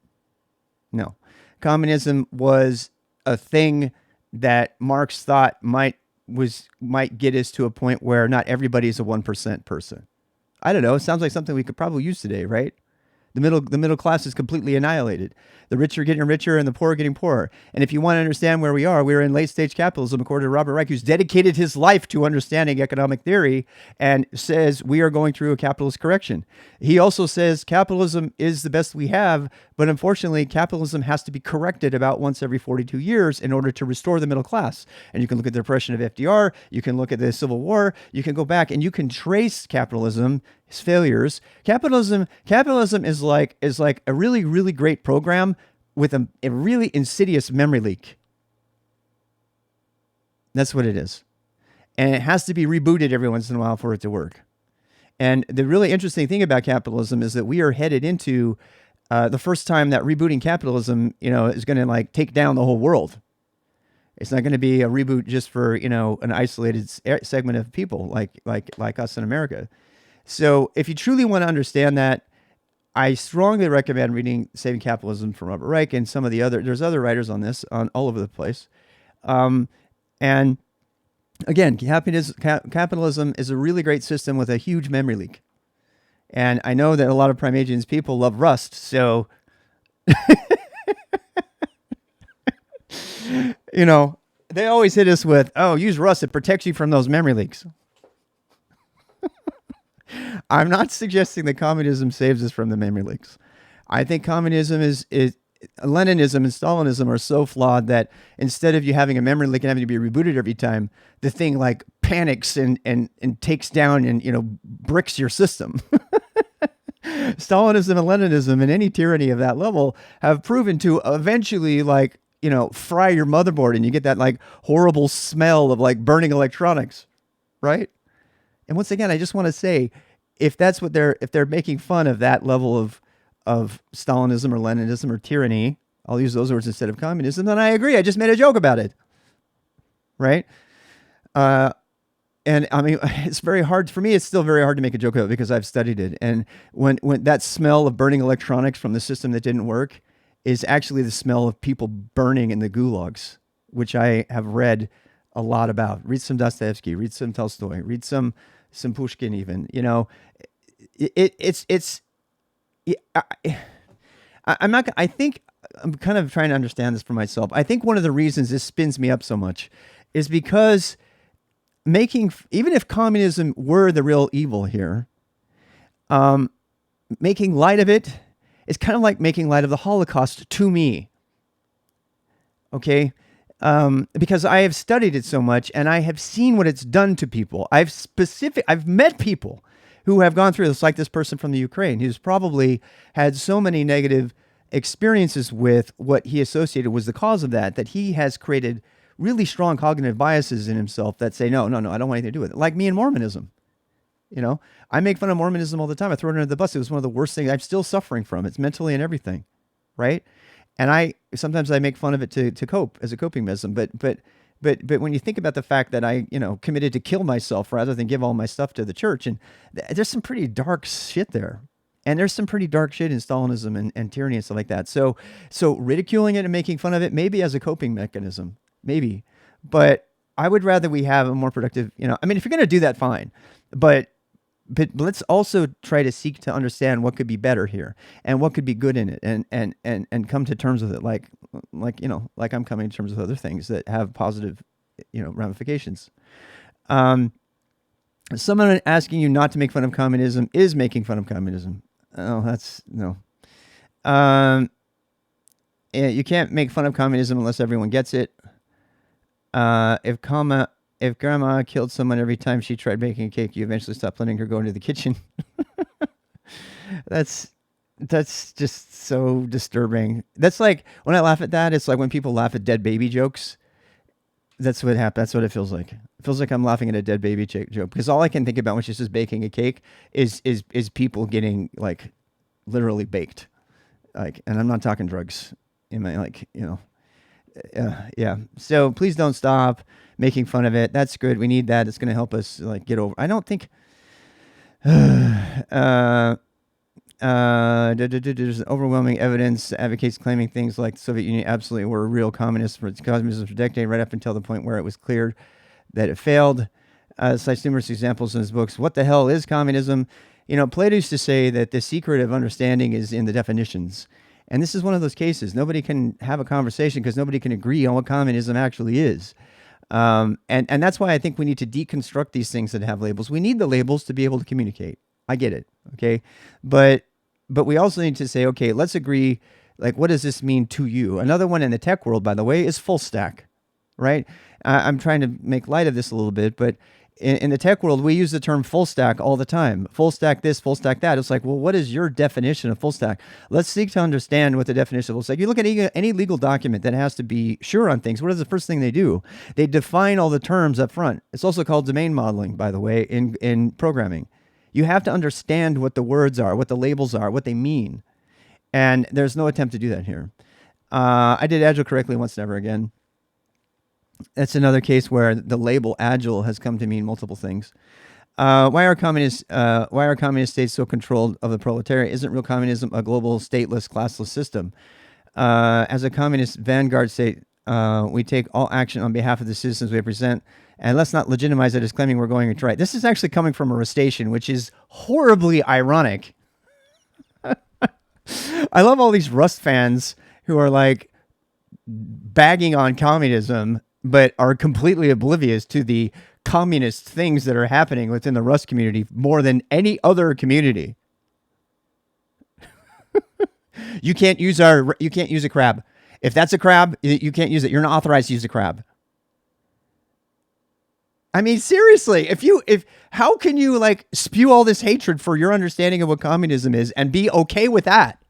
No. Communism was a thing that Marx thought might get us to a point where not everybody is a 1% person. I don't know. It sounds like something we could probably use today, right? The middle class is completely annihilated. The rich are getting richer and the poor are getting poorer. And if you want to understand where we are, we're in late stage capitalism, according to Robert Reich, who's dedicated his life to understanding economic theory and says we are going through a capitalist correction. He also says capitalism is the best we have, but unfortunately, capitalism has to be corrected about once every 42 years in order to restore the middle class. And you can look at the oppression of FDR, you can look at the Civil War, you can go back and you can trace capitalism's failures. Capitalism is like a really, really great program with a really insidious memory leak. That's what it is. And it has to be rebooted every once in a while for it to work. And the really interesting thing about capitalism is that we are headed into the first time that rebooting capitalism, is going to take down the whole world. It's not going to be a reboot just for, an isolated segment of people like us in America. So if you truly want to understand that, I strongly recommend reading Saving Capitalism from Robert Reich and some of there's other writers on this all over the place. And again, capitalism is a really great system with a huge memory leak. And I know that a lot of Prime Agents people love Rust, so, they always hit us with, use Rust, it protects you from those memory leaks. I'm not suggesting that communism saves us from the memory leaks. I think communism is Leninism and Stalinism are so flawed that instead of you having a memory leak and having to be rebooted every time, the thing panics and takes down and bricks your system. Stalinism and Leninism and any tyranny of that level have proven to eventually fry your motherboard and you get that horrible smell of burning electronics, right? And once again, I just want to say, if they're making fun of that level of Stalinism or Leninism or tyranny, I'll use those words instead of communism, then I agree. I just made a joke about it, right? And I mean, it's very hard for me. It's still very hard to make a joke about it because I've studied it. And when that smell of burning electronics from the system that didn't work is actually the smell of people burning in the gulags, which I have read a lot about. Read some Dostoevsky, read some Tolstoy, read some Pushkin even, I think I'm kind of trying to understand this for myself. I think one of the reasons this spins me up so much is because even if communism were the real evil here, making light of it is kind of like making light of the Holocaust to me. Okay? Because I have studied it so much and I have seen what it's done to people. I've met people who have gone through this, like this person from the Ukraine, who's probably had so many negative experiences with what he associated was the cause of that, that he has created really strong cognitive biases in himself that say, no, no, no, I don't want anything to do with it. Like me and Mormonism. You know, I make fun of Mormonism all the time. I throw it under the bus. It was one of the worst things. I'm still suffering from. It's mentally and everything, right? And I sometimes I make fun of it to cope as a coping mechanism. But when you think about the fact that I committed to kill myself rather than give all my stuff to the church, and there's some pretty dark shit there. And there's some pretty dark shit in Stalinism and tyranny and stuff like that. So ridiculing it and making fun of it, maybe as a coping mechanism, maybe. But I would rather we have a more productive, I mean, if you're going to do that, fine. But let's also try to seek to understand what could be better here and what could be good in it, and come to terms with it, like I'm coming to terms with other things that have positive, ramifications. Someone asking you not to make fun of communism is making fun of communism. Oh, that's no. You can't make fun of communism unless everyone gets it. If grandma killed someone every time she tried baking a cake, you eventually stop letting her go into the kitchen. That's just so disturbing. That's like, when I laugh at that, it's like when people laugh at dead baby jokes. That's what happened. That's what it feels like. It feels like I'm laughing at a dead baby joke, because all I can think about when she's just baking a cake is people getting like literally baked. Like, and I'm not talking drugs in my, yeah. So please don't stop making fun of it. That's good. We need that. It's going to help us get over. I don't think there's overwhelming evidence that advocates claiming things like the Soviet Union absolutely were real communists for its communism for decades, right up until the point where it was cleared that it failed. Cites numerous examples in his books. What the hell is communism? Plato used to say that the secret of understanding is in the definitions. And this is one of those cases. Nobody can have a conversation because nobody can agree on what communism actually is. And that's why I think we need to deconstruct these things that have labels. We need the labels to be able to communicate. I get it. Okay. But we also need to say, okay, let's agree. What does this mean to you? Another one in the tech world, by the way, is full stack, right? I'm trying to make light of this a little bit, but in the tech world, we use the term full stack all the time. Full stack this, full stack that. It's like, well, what is your definition of full stack? Let's seek to understand what the definition of full stack. You look at any legal document that has to be sure on things. What is the first thing they do? They define all the terms up front. It's also called domain modeling, by the way, in programming. You have to understand what the words are, what the labels are, what they mean. And there's no attempt to do that here. I did Agile correctly once, never again. That's another case where the label Agile has come to mean multiple things. Why are communist states so controlled of the proletariat? Isn't real communism a global, stateless, classless system? As a communist vanguard state, we take all action on behalf of the citizens we represent, and let's not legitimize it as claiming we're going to right. This is actually coming from a Rustation, which is horribly ironic. I love all these Rust fans who are bagging on communism, but are completely oblivious to the communist things that are happening within the Rust community more than any other community. You can't use a crab. If that's a crab, you can't use it. You're not authorized to use a crab. I mean, seriously, how can you spew all this hatred for your understanding of what communism is and be okay with that?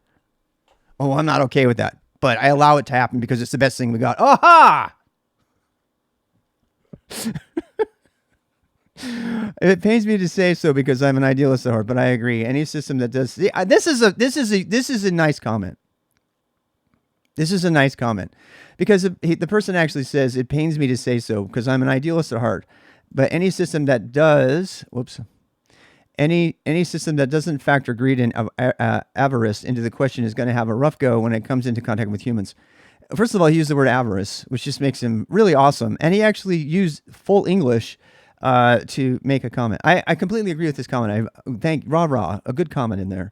Oh, I'm not okay with that, but I allow it to happen because it's the best thing we got. Aha! It pains me to say so because I'm an idealist at heart, but I agree. Any system that does this is a nice comment. This is a nice comment because the person actually says it pains me to say so because I'm an idealist at heart, but any system that does any system that doesn't factor greed and avarice into the question is going to have a rough go when it comes into contact with humans. First of all, he used the word avarice, which just makes him really awesome. And he actually used full English to make a comment. I completely agree with this comment. I thank Rah, a good comment in there.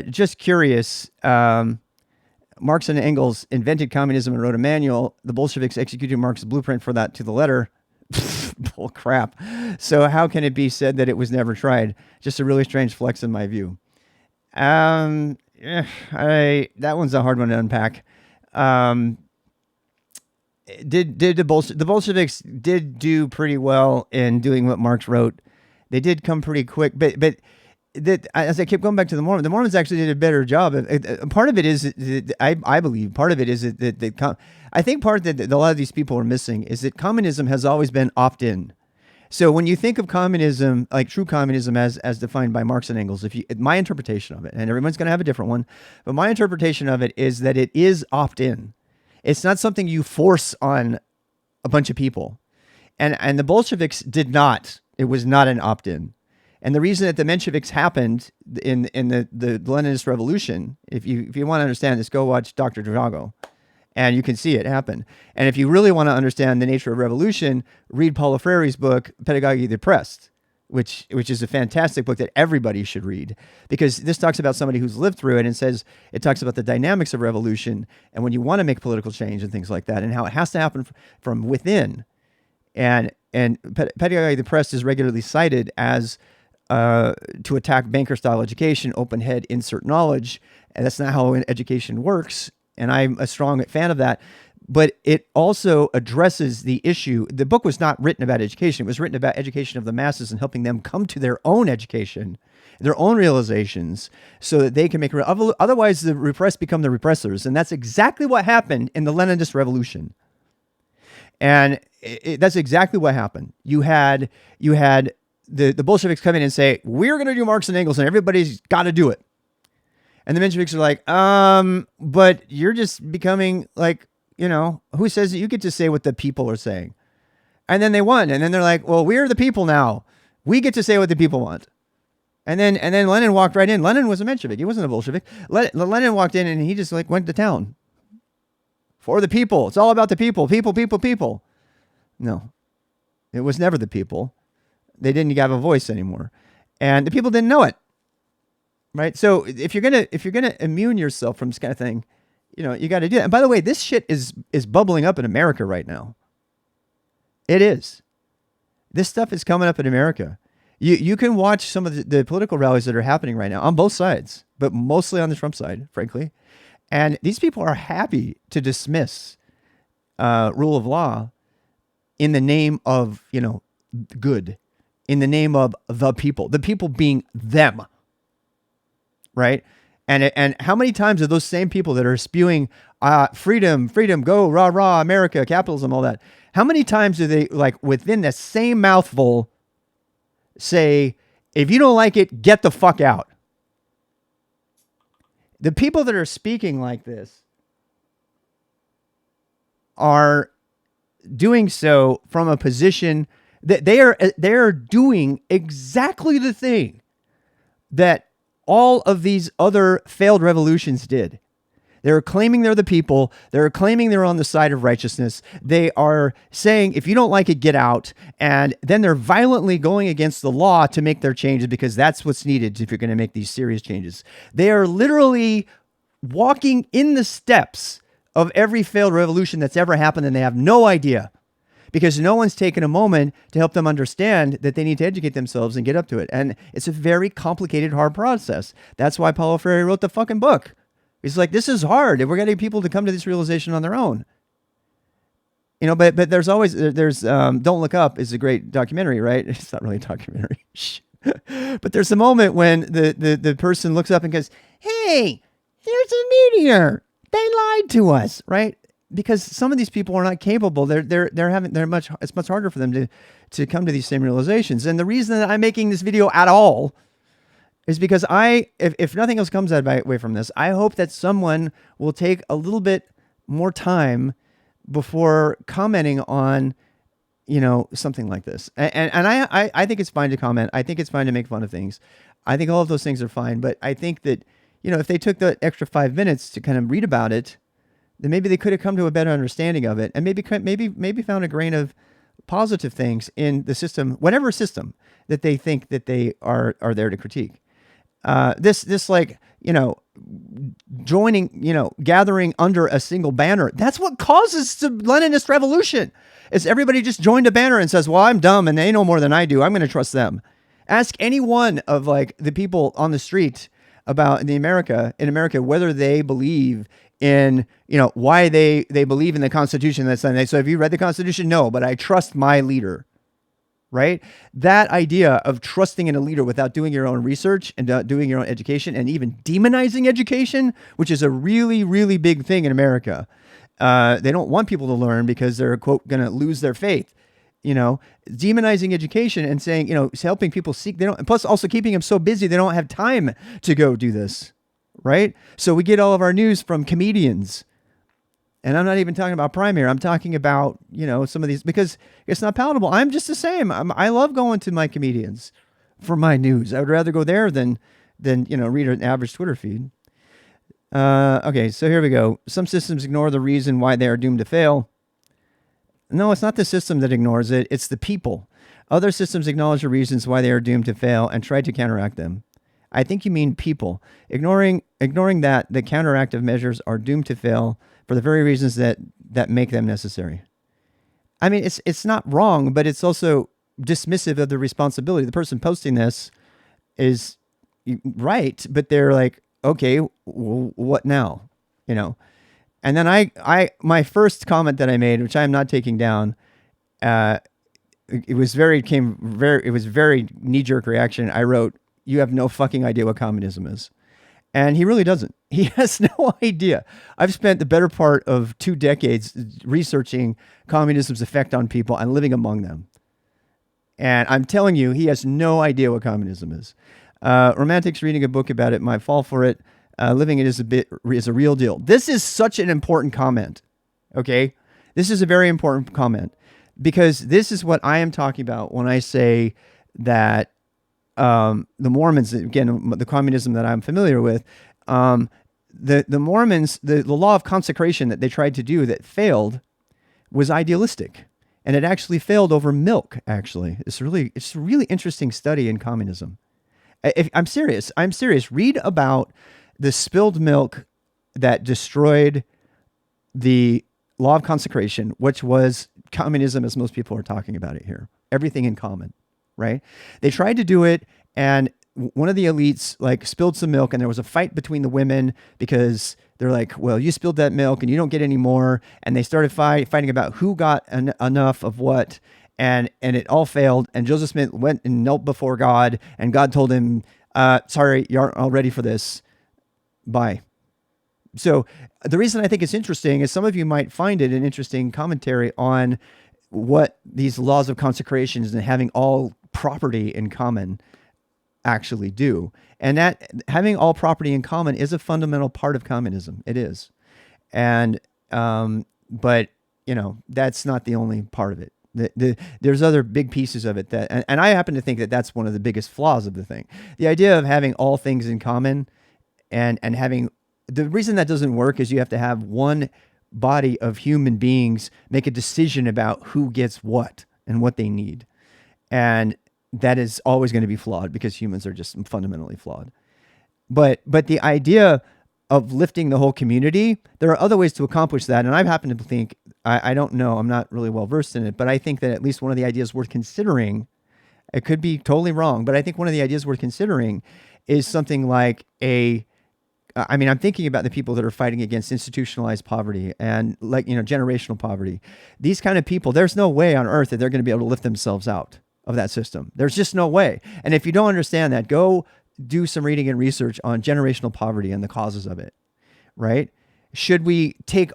Just curious, Marx and Engels invented communism and wrote a manual. The Bolsheviks executed Marx's blueprint for that to the letter. Bull crap. So how can it be said that it was never tried? Just a really strange flex in my view. That one's a hard one to unpack. The Bolsheviks did do pretty well in doing what Marx wrote. They did come pretty quick, but that as I kept going back to the Mormons actually did a better job. Part of it is, I believe, part of it is that I think part that a lot of these people are missing is that communism has always been opt-in. So when you think of communism, like true communism as defined by Marx and Engels, my interpretation of it, and everyone's going to have a different one, but my interpretation of it is that it is opt-in. It's not something you force on a bunch of people. And the Bolsheviks did not. It was not an opt-in. And the reason that the Mensheviks happened in the Leninist revolution, if you want to understand this, go watch Dr. Drago, and you can see it happen. And if you really want to understand the nature of revolution, read Paulo Freire's book, Pedagogy of the Oppressed, which is a fantastic book that everybody should read, because this talks about somebody who's lived through it, and it talks about the dynamics of revolution and when you want to make political change and things like that, and how it has to happen from within. And Pedagogy of the Oppressed is regularly cited as to attack banker-style education, open head, insert knowledge. And that's not how education works. And I'm a strong fan of that. But it also addresses the issue. The book was not written about education. It was written about education of the masses and helping them come to their own education, their own realizations, so that they can make... Otherwise, the repressed become the repressors. And that's exactly what happened in the Leninist revolution. And that's exactly what happened. You had the Bolsheviks come in and say, we're going to do Marx and Engels and everybody's got to do it. And the Mensheviks are like, but you're just becoming like, who says that you get to say what the people are saying? And then they won. And then they're like, well, we're the people now. We get to say what the people want. And then Lenin walked right in. Lenin was a Menshevik. He wasn't a Bolshevik. Lenin walked in and he just like went to town. For the people. It's all about the people. People. No, it was never the people. They didn't have a voice anymore, and the people didn't know it. Right. So if you're gonna immune yourself from this kind of thing, you got to do that. And by the way, this shit is bubbling up in America right now. It is. This stuff is coming up in America. You can watch some of the political rallies that are happening right now on both sides, but mostly on the Trump side, frankly. And these people are happy to dismiss rule of law in the name of, good, in the name of the people being them, right? And how many times are those same people that are spewing freedom, go, rah, rah, America, capitalism, all that, how many times do they, like, within the same mouthful say, if you don't like it, get the fuck out? The people that are speaking like this are doing so from a position that they are doing exactly the thing that all of these other failed revolutions did. They're claiming they're the people. They're claiming they're on the side of righteousness. They are saying, if you don't like it, get out. And then they're violently going against the law to make their changes, because that's what's needed if you're going to make these serious changes. They are literally walking in the steps of every failed revolution that's ever happened, and they have no idea, because no one's taken a moment to help them understand that they need to educate themselves and get up to it. And it's a very complicated, hard process. That's why Paulo Freire wrote the fucking book. He's like, this is hard, and we're getting people to come to this realization on their own. But there's always, Don't Look Up is a great documentary, right? It's not really a documentary. But there's a moment when the person looks up and goes, hey, there's a meteor. They lied to us, right? Because some of these people are not capable. It's much harder for them to come to these same realizations. And the reason that I'm making this video at all is because if nothing else comes away from this, I hope that someone will take a little bit more time before commenting on, something like this. And I think it's fine to comment. I think it's fine to make fun of things. I think all of those things are fine. But I think that, if they took the extra 5 minutes to kind of read about it, then maybe they could have come to a better understanding of it, and maybe found a grain of positive things in the system, whatever system that they think that they are there to critique. This joining, gathering under a single banner. That's what causes the Leninist revolution. Is everybody just joined a banner and says, well, I'm dumb and they know more than I do, I'm going to trust them. Ask any one of the people on the street about in America, whether they believe in, why they believe in the Constitution. So have you read the Constitution? No, but I trust my leader. right? That idea of trusting in a leader without doing your own research and doing your own education and even demonizing education, which is a really, really big thing in America. They don't want people to learn because they're, quote, going to lose their faith. Demonizing education and saying, helping people seek, they don't, and plus also keeping them so busy, they don't have time to go do this, right? So we get all of our news from comedians. And I'm not even talking about primary. I'm talking about, some of these, because it's not palatable. I'm just the same. I love going to my comedians for my news. I would rather go there than read an average Twitter feed. Okay, so here we go. Some systems ignore the reason why they are doomed to fail. No, it's not the system that ignores it. It's the people. Other systems acknowledge the reasons why they are doomed to fail and try to counteract them. I think you mean people. Ignoring that the counteractive measures are doomed to fail for the very reasons that make them necessary. I mean, it's not wrong, but it's also dismissive of the responsibility. The person posting this is right, but they're like, okay, what now? And then my first comment that I made, which I am not taking down, it was very knee-jerk reaction. I wrote, "You have no fucking idea what communism is." And he really doesn't. He has no idea. I've spent the better part of 2 decades researching communism's effect on people and living among them. And I'm telling you, he has no idea what communism is. Romantics reading a book about it might fall for it. Living it is a real deal. This is such an important comment. Okay, this is a very important comment because this is what I am talking about when I say that the Mormons, again, the communism that I'm familiar with, the Mormons, the law of consecration that they tried to do that failed was idealistic, and it actually failed over milk. Actually, it's a really interesting study in communism. I'm serious. Read about the spilled milk that destroyed the law of consecration, which was communism as most people are talking about it here. Everything in common, right? They tried to do it, and one of the elites spilled some milk, and there was a fight between the women because they're like, well, you spilled that milk and you don't get any more. And they started fighting about who got enough of what, and it all failed. And Joseph Smith went and knelt before God, and God told him, sorry, you aren't all ready for this. Bye. So the reason I think it's interesting is some of you might find it an interesting commentary on what these laws of consecrations and having all property in common actually do. And that having all property in common is a fundamental part of communism. It is. And, but that's not the only part of it. There's other big pieces of it and I happen to think that that's one of the biggest flaws of the thing. The idea of having all things in common and having, the reason that doesn't work is you have to have one body of human beings make a decision about who gets what and what they need. And that is always going to be flawed because humans are just fundamentally flawed. But the idea of lifting the whole community, there are other ways to accomplish that. And I happen to think, I don't know, I'm not really well versed in it, but I think that at least one of the ideas worth considering, it could be totally wrong, but I think one of the ideas worth considering is something like I'm thinking about the people that are fighting against institutionalized poverty and generational poverty. These kind of people, there's no way on earth that they're going to be able to lift themselves out of that system. There's just no way. And if you don't understand that, go do some reading and research on generational poverty and the causes of it, right? Should we take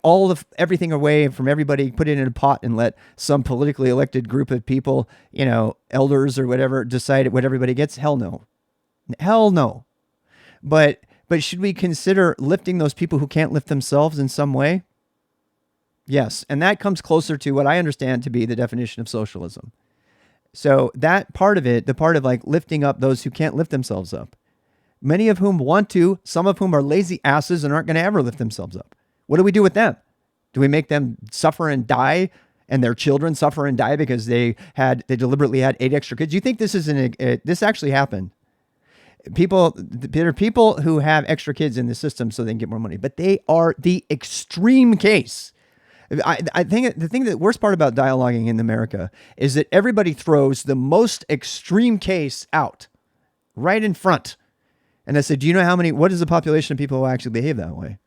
everything away from everybody, put it in a pot and let some politically elected group of people, elders or whatever, decide what everybody gets? Hell no. Hell no. But should we consider lifting those people who can't lift themselves in some way? Yes. And that comes closer to what I understand to be the definition of socialism. So that part of it, the part of lifting up those who can't lift themselves up, many of whom want to, some of whom are lazy asses and aren't going to ever lift themselves up. What do we do with them? Do we make them suffer and die, and their children suffer and die because they deliberately had 8 extra kids? Do you think this this actually happened? There are people who have extra kids in the system so they can get more money, but they are the extreme case. I think the thing, the worst part about dialoguing in America is that everybody throws the most extreme case out right in front. And I said, do you know what is the population of people who actually behave that way?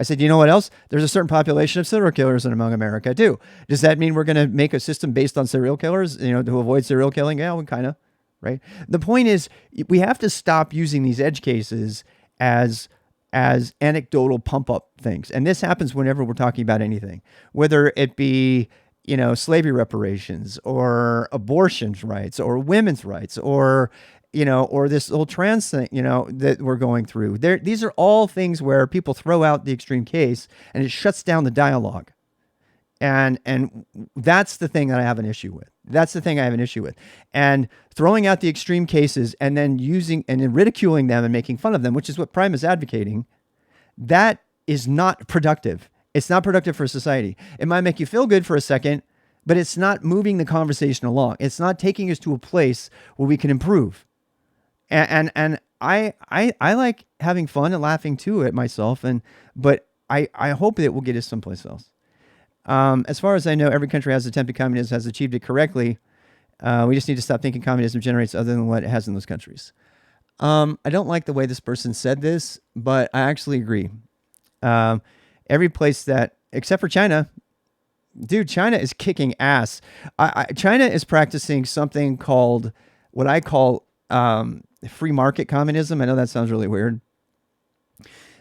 I said, you know what else? There's a certain population of serial killers among America too. Does that mean we're going to make a system based on serial killers, to avoid serial killing? Yeah, we kind of, right? The point is, we have to stop using these edge cases as anecdotal pump up things. And this happens whenever we're talking about anything, whether it be, slavery reparations or abortion rights or women's rights or this whole trans thing, that we're going through. These are all things where people throw out the extreme case and it shuts down the dialogue. And that's the thing that I have an issue with. And throwing out the extreme cases and then using and then ridiculing them and making fun of them, which is what Prime is advocating, that is not productive. It's not productive for society. It might make you feel good for a second, but it's not moving the conversation along. It's not taking us to a place where we can improve. And I like having fun and laughing too at myself, but I hope that it will get us someplace else. As far as I know, every country has attempted communism, has achieved it correctly. We just need to stop thinking communism generates other than what it has in those countries. I don't like the way this person said this, but I actually agree. Every place except for China, dude, China is kicking ass. China is practicing something called what I call free market communism. I know that sounds really weird.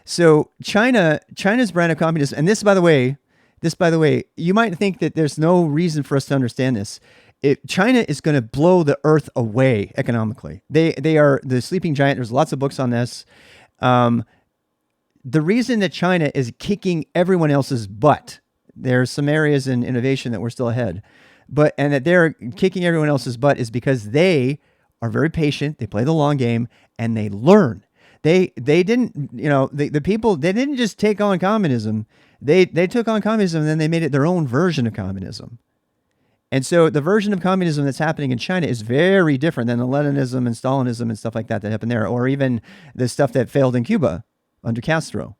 So China's brand of communism, and this, by the way, you might think that there's no reason for us to understand this. China is going to blow the earth away economically. They are the sleeping giant. There's lots of books on this. The reason that China is kicking everyone else's butt, there's some areas in innovation that we're still ahead, and that they're kicking everyone else's butt is because they are very patient. They play the long game and they learn. They didn't, the people, they didn't just take on communism. They took on communism and then they made it their own version of communism. And so the version of communism that's happening in China is very different than the Leninism and Stalinism and stuff like that happened there, or even the stuff that failed in Cuba under Castro.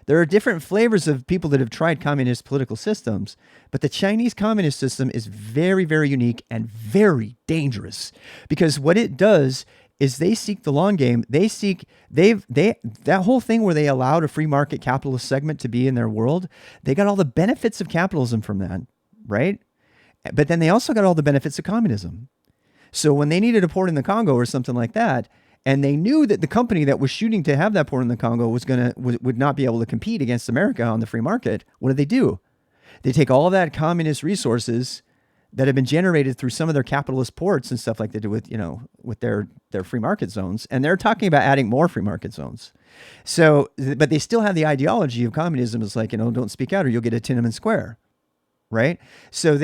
There are different flavors of people that have tried communist political systems, but the Chinese communist system is very, very unique and very dangerous because what it does is they seek the long game. That whole thing where they allowed a free market capitalist segment to be in their world, they got all the benefits of capitalism from that, right? But then they also got all the benefits of communism. So when they needed a port in the Congo or something like that, and they knew that the company that was shooting to have that port in the Congo would not be able to compete against America on the free market, what do? They take all of that communist resources that have been generated through some of their capitalist ports and stuff like they do with their free market zones, and they're talking about adding more free market zones. So, but they still have the ideology of communism is like, don't speak out or you'll get a Tiananmen Square, right? So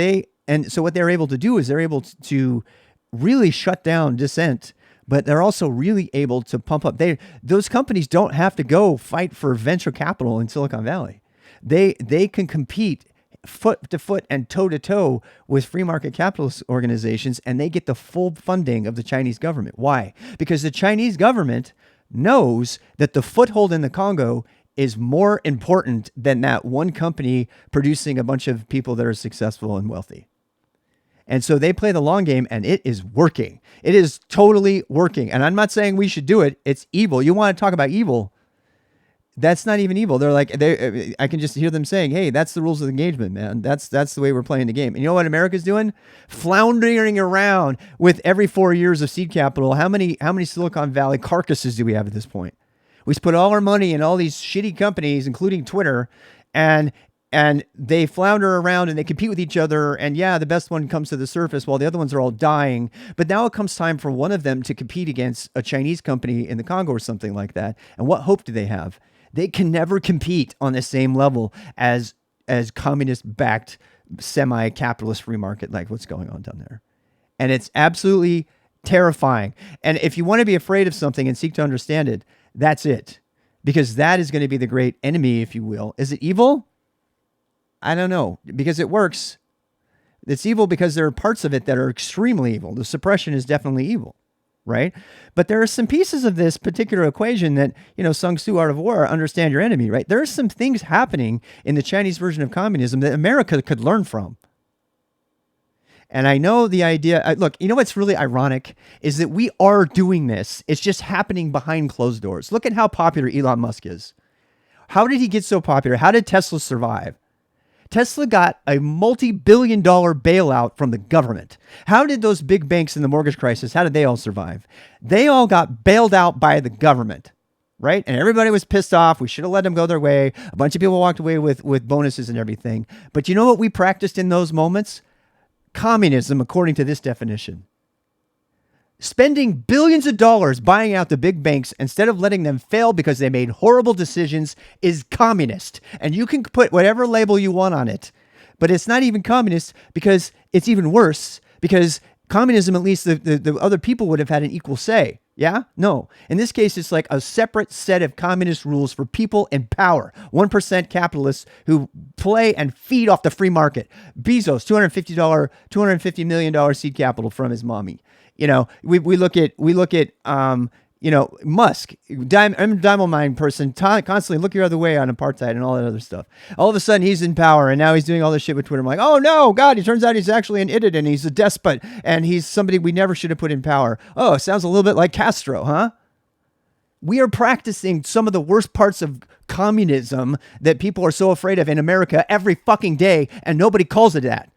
what they're able to do is they're able to really shut down dissent, but they're also really able to pump up. Those companies don't have to go fight for venture capital in Silicon Valley. They can compete foot to foot and toe to toe with free market capitalist organizations, and they get the full funding of the Chinese government. Why? Because the Chinese government knows that the foothold in the Congo is more important than that one company producing a bunch of people that are successful and wealthy. And so they play the long game, and it is working. It is totally working. And I'm not saying we should do it. It's evil. You want to talk about evil? That's not even evil. They're like, I can just hear them saying, hey, that's the rules of engagement, man. That's the way we're playing the game. And you know what America's doing? Floundering around with every 4 years of seed capital. How many Silicon Valley carcasses do we have at this point? We put all our money in all these shitty companies, including Twitter, and they flounder around and they compete with each other. And yeah, the best one comes to the surface while the other ones are all dying. But now it comes time for one of them to compete against a Chinese company in the Congo or something like that. And what hope do they have? They can never compete on the same level as communist-backed semi-capitalist free market like what's going on down there. And it's absolutely terrifying. And if you want to be afraid of something and seek to understand it, that's it. Because that is going to be the great enemy, if you will. Is it evil? I don't know, because it works. It's evil because there are parts of it that are extremely evil. The suppression is definitely evil, right? But there are some pieces of this particular equation that, Sun Tzu, Art of War, understand your enemy, right? There are some things happening in the Chinese version of communism that America could learn from. And I know the idea, look, what's really ironic is that we are doing this. It's just happening behind closed doors. Look at how popular Elon Musk is. How did he get so popular? How did Tesla survive? Tesla got a multi-billion-dollar bailout from the government. How did those big banks in the mortgage crisis, how did they all survive? They all got bailed out by the government, right? And everybody was pissed off. We should have let them go their way. A bunch of people walked away with bonuses and everything. But you know what we practiced in those moments? Communism, according to this definition. Spending billions of dollars buying out the big banks instead of letting them fail because they made horrible decisions is communist. And you can put whatever label you want on it, but it's not even communist because it's even worse, because communism, at least the other people would have had an equal say. Yeah? No. In this case, it's like a separate set of communist rules for people in power. 1% capitalists who play and feed off the free market. Bezos, $250 million seed capital from his mommy. You know, we look at you know, Musk, diamond mine person, constantly look your other way on apartheid and all that other stuff. All of a sudden he's in power and now he's doing all this shit with Twitter. I'm like, oh no, God, it turns out he's actually an idiot and he's a despot and he's somebody we never should have put in power. Oh, sounds a little bit like Castro, huh? We are practicing some of the worst parts of communism that people are so afraid of in America every fucking day, and nobody calls it that.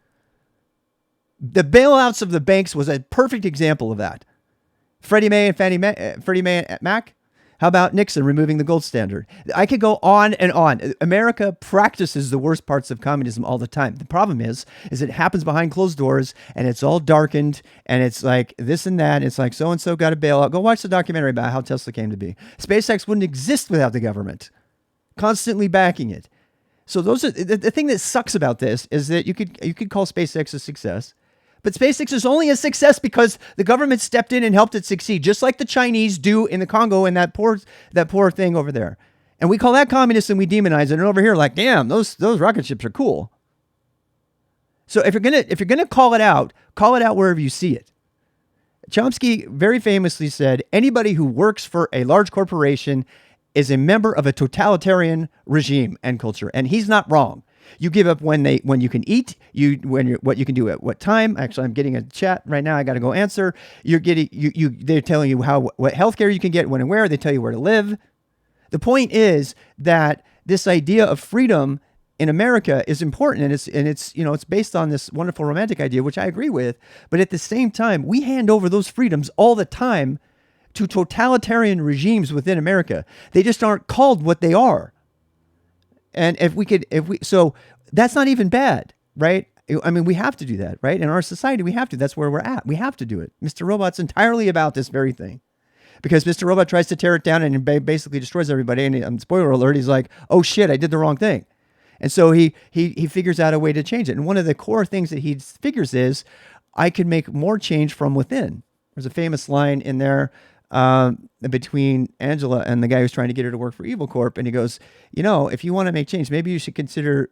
The bailouts of the banks was a perfect example of that. Freddie Mae and Mac. How about Nixon removing the gold standard? I could go on and on. America practices the worst parts of communism all the time. The problem is it happens behind closed doors and it's all darkened and it's like this and that. It's like so-and-so got a bailout. Go watch the documentary about how Tesla came to be. SpaceX wouldn't exist without the government constantly backing it. So those are the thing that sucks about this is that you could call SpaceX a success. But SpaceX is only a success because the government stepped in and helped it succeed, just like the Chinese do in the Congo and that poor thing over there. And we call that communist and we demonize it. And over here, like, damn, those rocket ships are cool. So if you're gonna call it out wherever you see it. Chomsky very famously said, anybody who works for a large corporation is a member of a totalitarian regime and culture, and he's not wrong. You give up when you can eat, what you can do at what time. Actually, I'm getting a chat right now. I got to go answer. They're telling you what healthcare you can get, when and where. They tell you where to live. The point is that this idea of freedom in America is important, and it's based on this wonderful romantic idea, which I agree with. But at the same time, we hand over those freedoms all the time to totalitarian regimes within America. They just aren't called what they are. And so that's not even bad, right? I mean, we have to do that, right? In our society, we have to. That's where we're at. We have to do it. Mr. Robot's entirely about this very thing, because Mr. Robot tries to tear it down and basically destroys everybody. And spoiler alert, he's like, oh shit, I did the wrong thing. And so he figures out a way to change it. And one of the core things that he figures is, I can make more change from within. There's a famous line in there between Angela and the guy who's trying to get her to work for Evil Corp. And he goes, if you want to make change, maybe you should consider,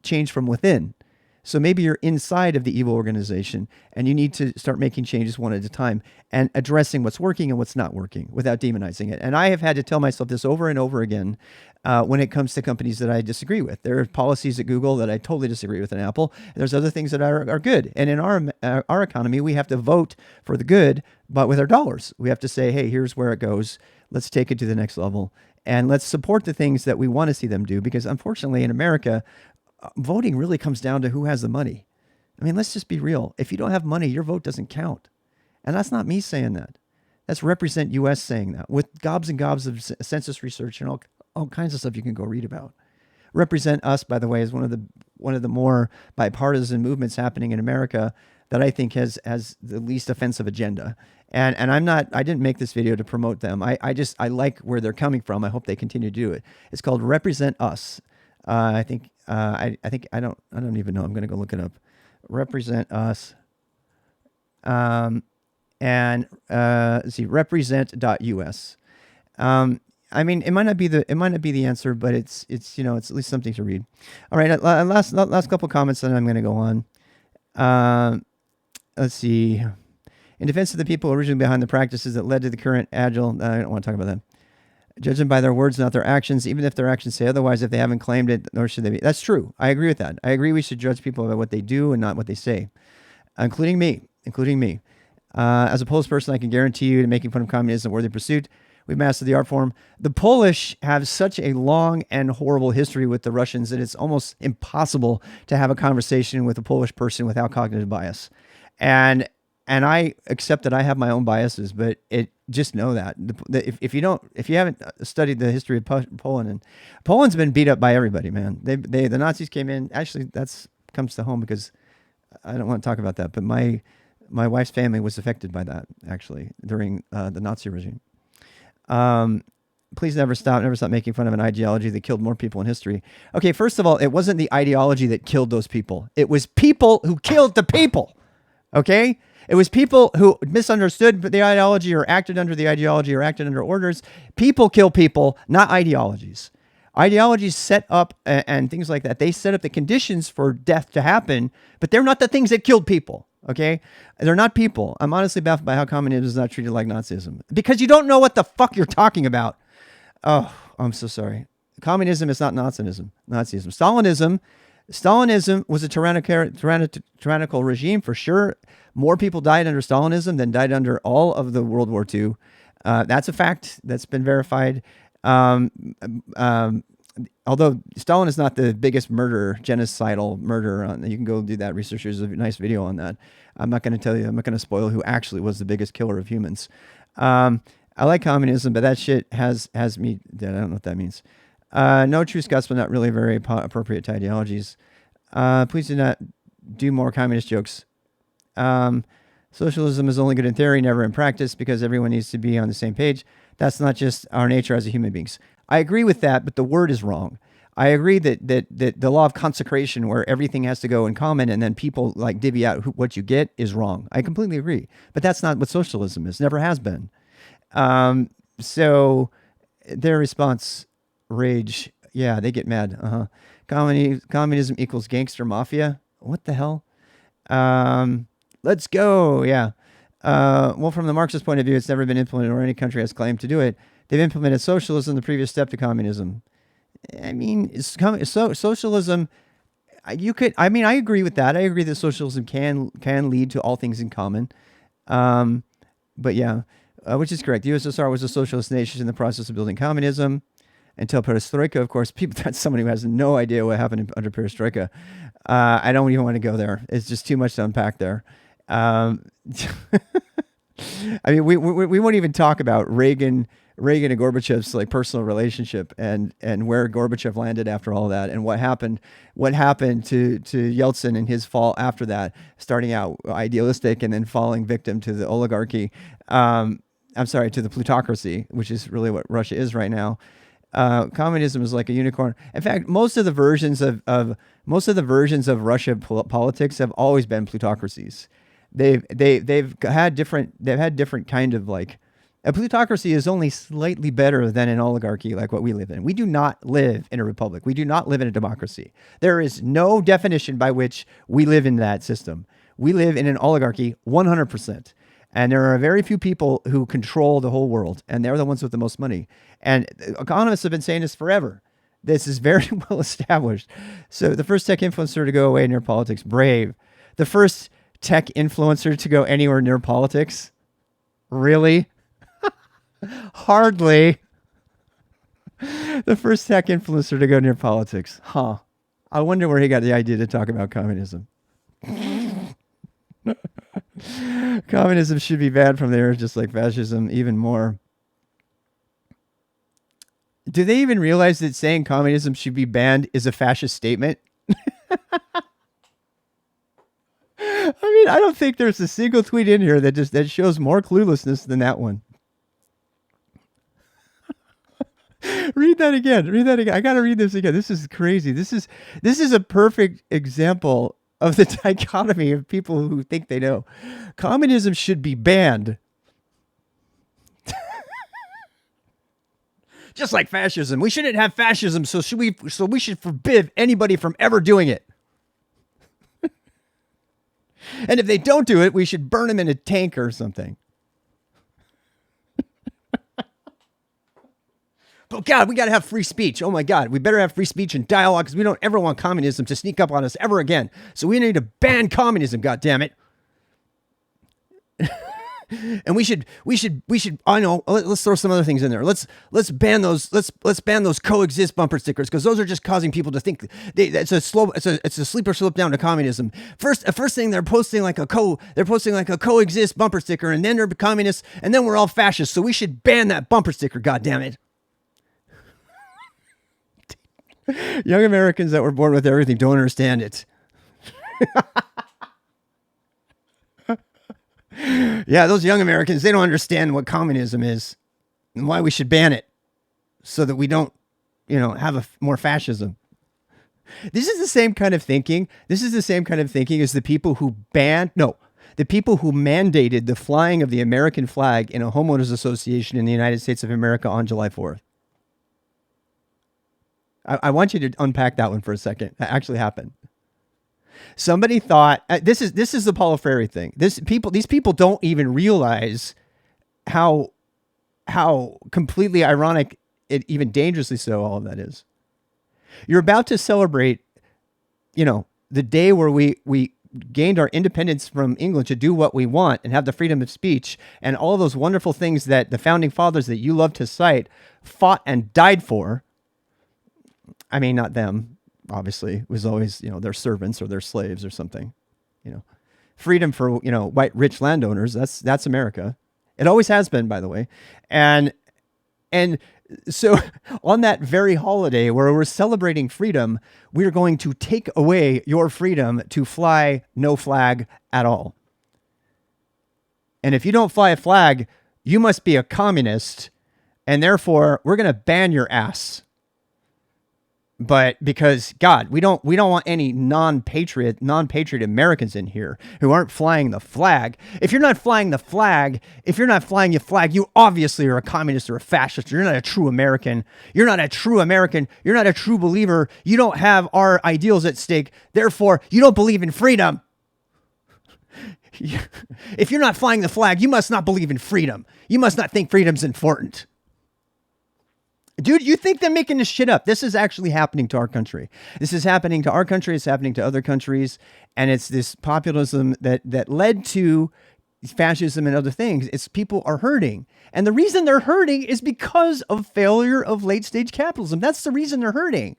change from within. So maybe you're inside of the evil organization and you need to start making changes one at a time and addressing what's working and what's not working without demonizing it. And I have had to tell myself this over and over again when it comes to companies that I disagree with. There are policies at Google that I totally disagree with in Apple. There's other things that are good. And in our economy, we have to vote for the good, but with our dollars. We have to say, hey, here's where it goes. Let's take it to the next level. And let's support the things that we want to see them do. Because unfortunately, in America, voting really comes down to who has the money. I mean, let's just be real. If you don't have money, your vote doesn't count. And that's not me saying that. That's Represent US saying that, with gobs and gobs of census research and all kinds of stuff you can go read about. Represent Us, by the way, is one of the more bipartisan movements happening in America that I think has the least offensive agenda. And I didn't make this video to promote them. I like where they're coming from. I hope they continue to do it. It's called Represent Us. I don't even know. I'm going to go look it up. Represent Us. Let's see, represent.us. I mean, it might not be the answer, but it's at least something to read. All right. Last couple comments, and I'm going to go on. Let's see. In defense of the people originally behind the practices that led to the current agile, I don't want to talk about that. Judge them by their words, not their actions, even if their actions say otherwise, if they haven't claimed it, nor should they be. That's true. I agree with that. I agree we should judge people by what they do and not what they say, including me. As a Polish person, I can guarantee you that making fun of communism is a worthy pursuit. We've mastered the art form. The Polish have such a long and horrible history with the Russians that it's almost impossible to have a conversation with a Polish person without cognitive bias. And I accept that I have my own biases, but just know that if you haven't studied the history of Poland, and Poland's been beat up by everybody, man. The Nazis came in. Actually, that's comes to home because I don't want to talk about that, but my wife's family was affected by that actually during the Nazi regime. Please never stop making fun of an ideology that killed more people in history. Okay, first of all, it wasn't the ideology that killed those people. It was people who killed the people. Okay? It was people who misunderstood the ideology or acted under the ideology or acted under orders. People kill people, not ideologies. Ideologies set up and things like that. They set up the conditions for death to happen, but they're not the things that killed people. Okay? They're not people. I'm honestly baffled by how communism is not treated like Nazism. Because you don't know what the fuck you're talking about. Oh, I'm so sorry. Communism is not Nazism. Stalinism was a tyrannical regime for sure. More people died under Stalinism than died under all of the World War II. That's a fact that's been verified. Although Stalin is not the biggest genocidal murderer. You can go do that research. There's a nice video on that. I'm not going to tell you. I'm not going to spoil who actually was the biggest killer of humans. I like communism, but that shit has me. I don't know what that means. No true Scotsman, not really very appropriate to ideologies. Please do not do more communist jokes. Socialism is only good in theory, never in practice, because everyone needs to be on the same page. That's not just our nature as a human beings. I agree with that, but the word is wrong. I agree that the law of consecration, where everything has to go in common and then people like divvy out what you get, is wrong. I completely agree. But that's not what socialism is. Never has been. So their response, rage. Yeah, they get mad. Communism equals gangster mafia. What the hell? Let's go. Yeah. Well, from the Marxist point of view, it's never been implemented or any country has claimed to do it. They've implemented socialism, the previous step to communism. I mean, socialism, I agree with that. I agree that socialism can lead to all things in common. But yeah, which is correct. The USSR was a socialist nation in the process of building communism until perestroika. Of course, that's someone who has no idea what happened under perestroika. I don't even want to go there. It's just too much to unpack there. I mean, we won't even talk about Reagan and Gorbachev's like personal relationship and where Gorbachev landed after all that and what happened to Yeltsin and his fall after that, starting out idealistic and then falling victim to the oligarchy. To the plutocracy, which is really what Russia is right now. Communism is like a unicorn. In fact, most of the versions of Russia politics have always been plutocracies. They've had different kind of like. A plutocracy is only slightly better than an oligarchy like what we live in. We do not live in a republic. We do not live in a democracy. There is no definition by which we live in that system. We live in an oligarchy 100%. And there are very few people who control the whole world, and they're the ones with the most money. And economists have been saying this forever. This is very well established. So the first tech influencer to go away near politics, brave. The first tech influencer to go anywhere near politics, really? Hardly. The first tech influencer to go near politics. Huh. I wonder where he got the idea to talk about communism. Communism should be banned from there, just like fascism, even more. Do they even realize that saying communism should be banned is a fascist statement? I mean, I don't think there's a single tweet in here that shows more cluelessness than that one. Read that again. I got to read this again. This is crazy. This is a perfect example of the dichotomy of people who think they know. Communism should be banned. Just like fascism. We shouldn't have fascism, so we should forbid anybody from ever doing it. And if they don't do it, we should burn them in a tank or something. But God, we got to have free speech. Oh my God, we better have free speech and dialogue because we don't ever want communism to sneak up on us ever again. So we need to ban communism, God damn it. And we should. I know. Let's throw some other things in there. Let's ban those. Let's ban those coexist bumper stickers because those are just causing people to think it's a sleeper slope down to communism. First thing they're posting like a coexist bumper sticker, and then they're communists, and then we're all fascists. So we should ban that bumper sticker. God damn it. Young Americans that were born with everything don't understand it. Yeah, those young Americans, they don't understand what communism is and why we should ban it so that we don't, have more fascism. This is the same kind of thinking. This is the same kind of thinking as the people who mandated the flying of the American flag in a homeowners association in the United States of America on July 4th. I want you to unpack that one for a second. That actually happened. Somebody thought this is the Paulo Freire thing. These people don't even realize how completely ironic, even dangerously so, all of that is. You're about to celebrate, the day where we gained our independence from England to do what we want and have the freedom of speech and all those wonderful things that the founding fathers that you love to cite fought and died for. I mean, not them. Obviously, it was always, their servants or their slaves or something, freedom for, white, rich landowners. That's America. It always has been, by the way. And so on that very holiday where we're celebrating freedom, we're going to take away your freedom to fly no flag at all. And if you don't fly a flag, you must be a communist. And therefore we're going to ban your ass. But because God, we don't want any non-patriot Americans in here who aren't flying the flag. If you're not flying the flag, you obviously are a communist or a fascist. You're not a true American. You're not a true American. You're not a true believer. You don't have our ideals at stake. Therefore, you don't believe in freedom. If you're not flying the flag, you must not believe in freedom. You must not think freedom's important. Dude, you think they're making this shit up. This is actually happening to our country. This is happening to our country. It's happening to other countries. And it's this populism that led to fascism and other things. It's people are hurting. And the reason they're hurting is because of failure of late stage capitalism. That's the reason they're hurting.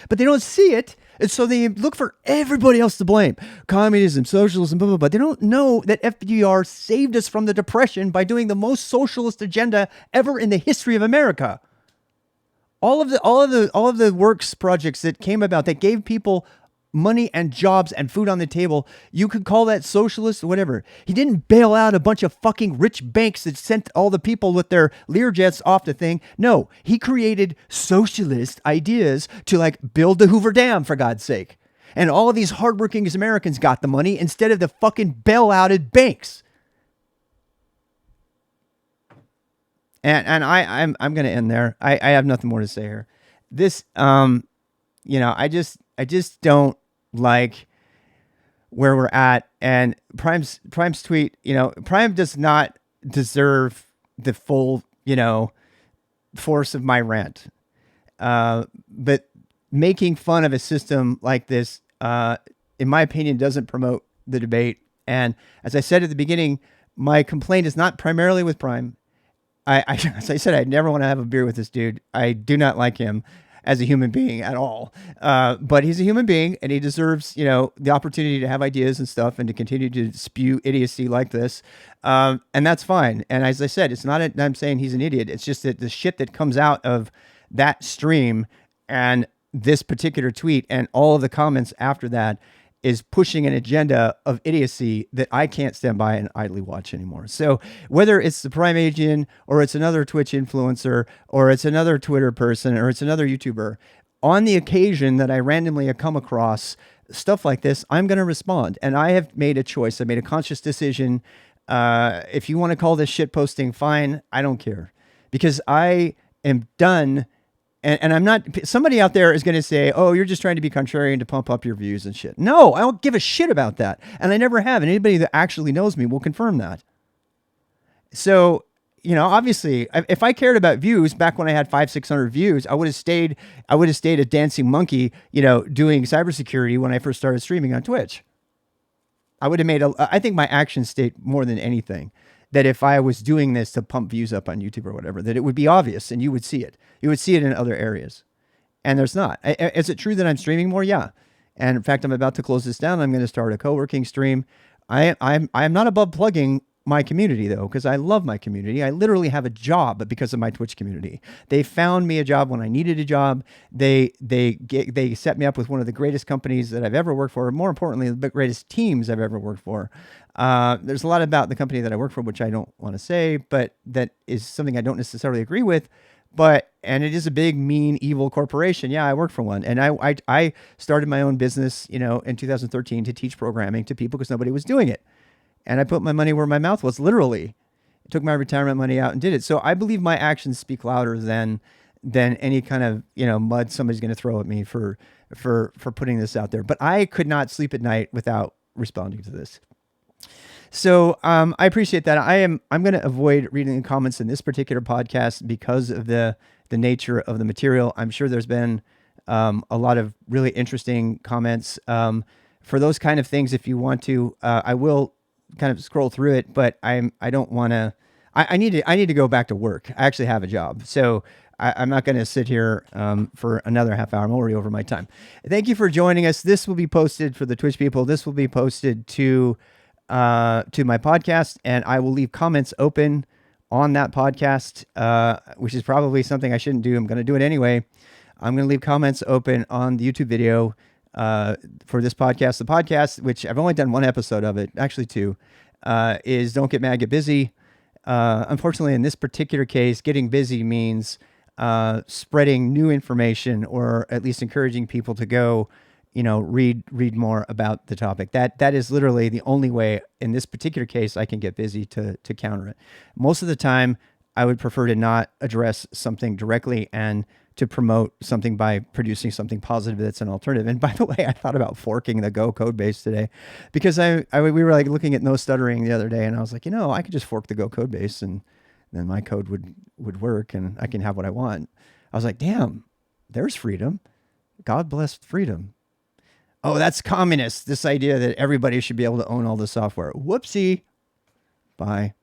But they don't see it. And so they look for everybody else to blame. Communism, socialism, blah, blah, blah. They don't know that FDR saved us from the Depression by doing the most socialist agenda ever in the history of America. All of the works projects that came about that gave people money and jobs and food on the table, you could call that socialist or whatever. He didn't bail out a bunch of fucking rich banks that sent all the people with their Learjets off the thing. No, he created socialist ideas to build the Hoover Dam, for God's sake. And all of these hardworking Americans got the money instead of the fucking bailouted banks. And I'm going to end there. I have nothing more to say here. This, I just don't like where we're at. And Prime's tweet, Prime does not deserve the full, force of my rant. But making fun of a system like this, in my opinion, doesn't promote the debate. And as I said at the beginning, my complaint is not primarily with Prime. As I said, I'd never want to have a beer with this dude. I do not like him as a human being at all. But he's a human being and he deserves, the opportunity to have ideas and stuff and to continue to spew idiocy like this. And that's fine. And as I said, it's not that I'm saying he's an idiot. It's just that the shit that comes out of that stream and this particular tweet and all of the comments after that is pushing an agenda of idiocy that I can't stand by and idly watch anymore. So whether it's the Prime Agent or it's another Twitch influencer or it's another Twitter person or it's another YouTuber, on the occasion that I randomly come across stuff like this, I'm going to respond. And I have made a choice. I made a conscious decision. If you want to call this shit posting, fine. I don't care because I am done. And I'm not, somebody out there is going to say, oh, you're just trying to be contrarian to pump up your views and shit. No, I don't give a shit about that. And I never have. And anybody that actually knows me will confirm that. So, obviously, if I cared about views back when I had 500-600 views, I would have stayed a dancing monkey, doing cybersecurity when I first started streaming on Twitch. I would have I think my actions state more than anything. that if I was doing this to pump views up on YouTube or whatever, that it would be obvious and you would see it. You would see it in other areas. And there's not. Is it true that I'm streaming more? Yeah. And in fact, I'm about to close this down. I'm going to start a co-working stream. I'm not above plugging my community though, because I love my community. I literally have a job because of my Twitch community. They found me a job when I needed a job. They set me up with one of the greatest companies that I've ever worked for. More importantly, the greatest teams I've ever worked for. There's a lot about the company that I work for, which I don't want to say, but that is something I don't necessarily agree with. And it is a big, mean, evil corporation. Yeah, I work for one. And I started my own business, in 2013 to teach programming to people because nobody was doing it. And I put my money where my mouth was, literally. I took my retirement money out and did it. So I believe my actions speak louder than any kind of, mud somebody's going to throw at me for putting this out there. But I could not sleep at night without responding to this. So I appreciate that. I'm going to avoid reading the comments in this particular podcast because of the nature of the material. I'm sure there's been a lot of really interesting comments. For those kind of things, if you want to, I will kind of scroll through it, but I don't want to. I need to go back to work. I actually have a job, so I'm not going to sit here for another half hour. I'm already over my time. Thank you for joining us. This will be posted for the Twitch people. This will be posted to my podcast, and I will leave comments open on that podcast, which is probably something I shouldn't do. I'm going to do it anyway. I'm going to leave comments open on the YouTube video for this podcast. The podcast, which I've only done one episode of it, actually two, is Don't Get Mad, Get Busy. Unfortunately, in this particular case, getting busy means spreading new information, or at least encouraging people to go read more about the topic. That is literally the only way in this particular case I can get busy to counter it. Most of the time, I would prefer to not address something directly and to promote something by producing something positive that's an alternative. And by the way, I thought about forking the Go code base today because we were like looking at no stuttering the other day, and I was like, I could just fork the Go code base and then my code would work and I can have what I want. I was like, damn, there's freedom. God bless freedom. Oh, that's communist. This idea that everybody should be able to own all the software. Whoopsie. Bye.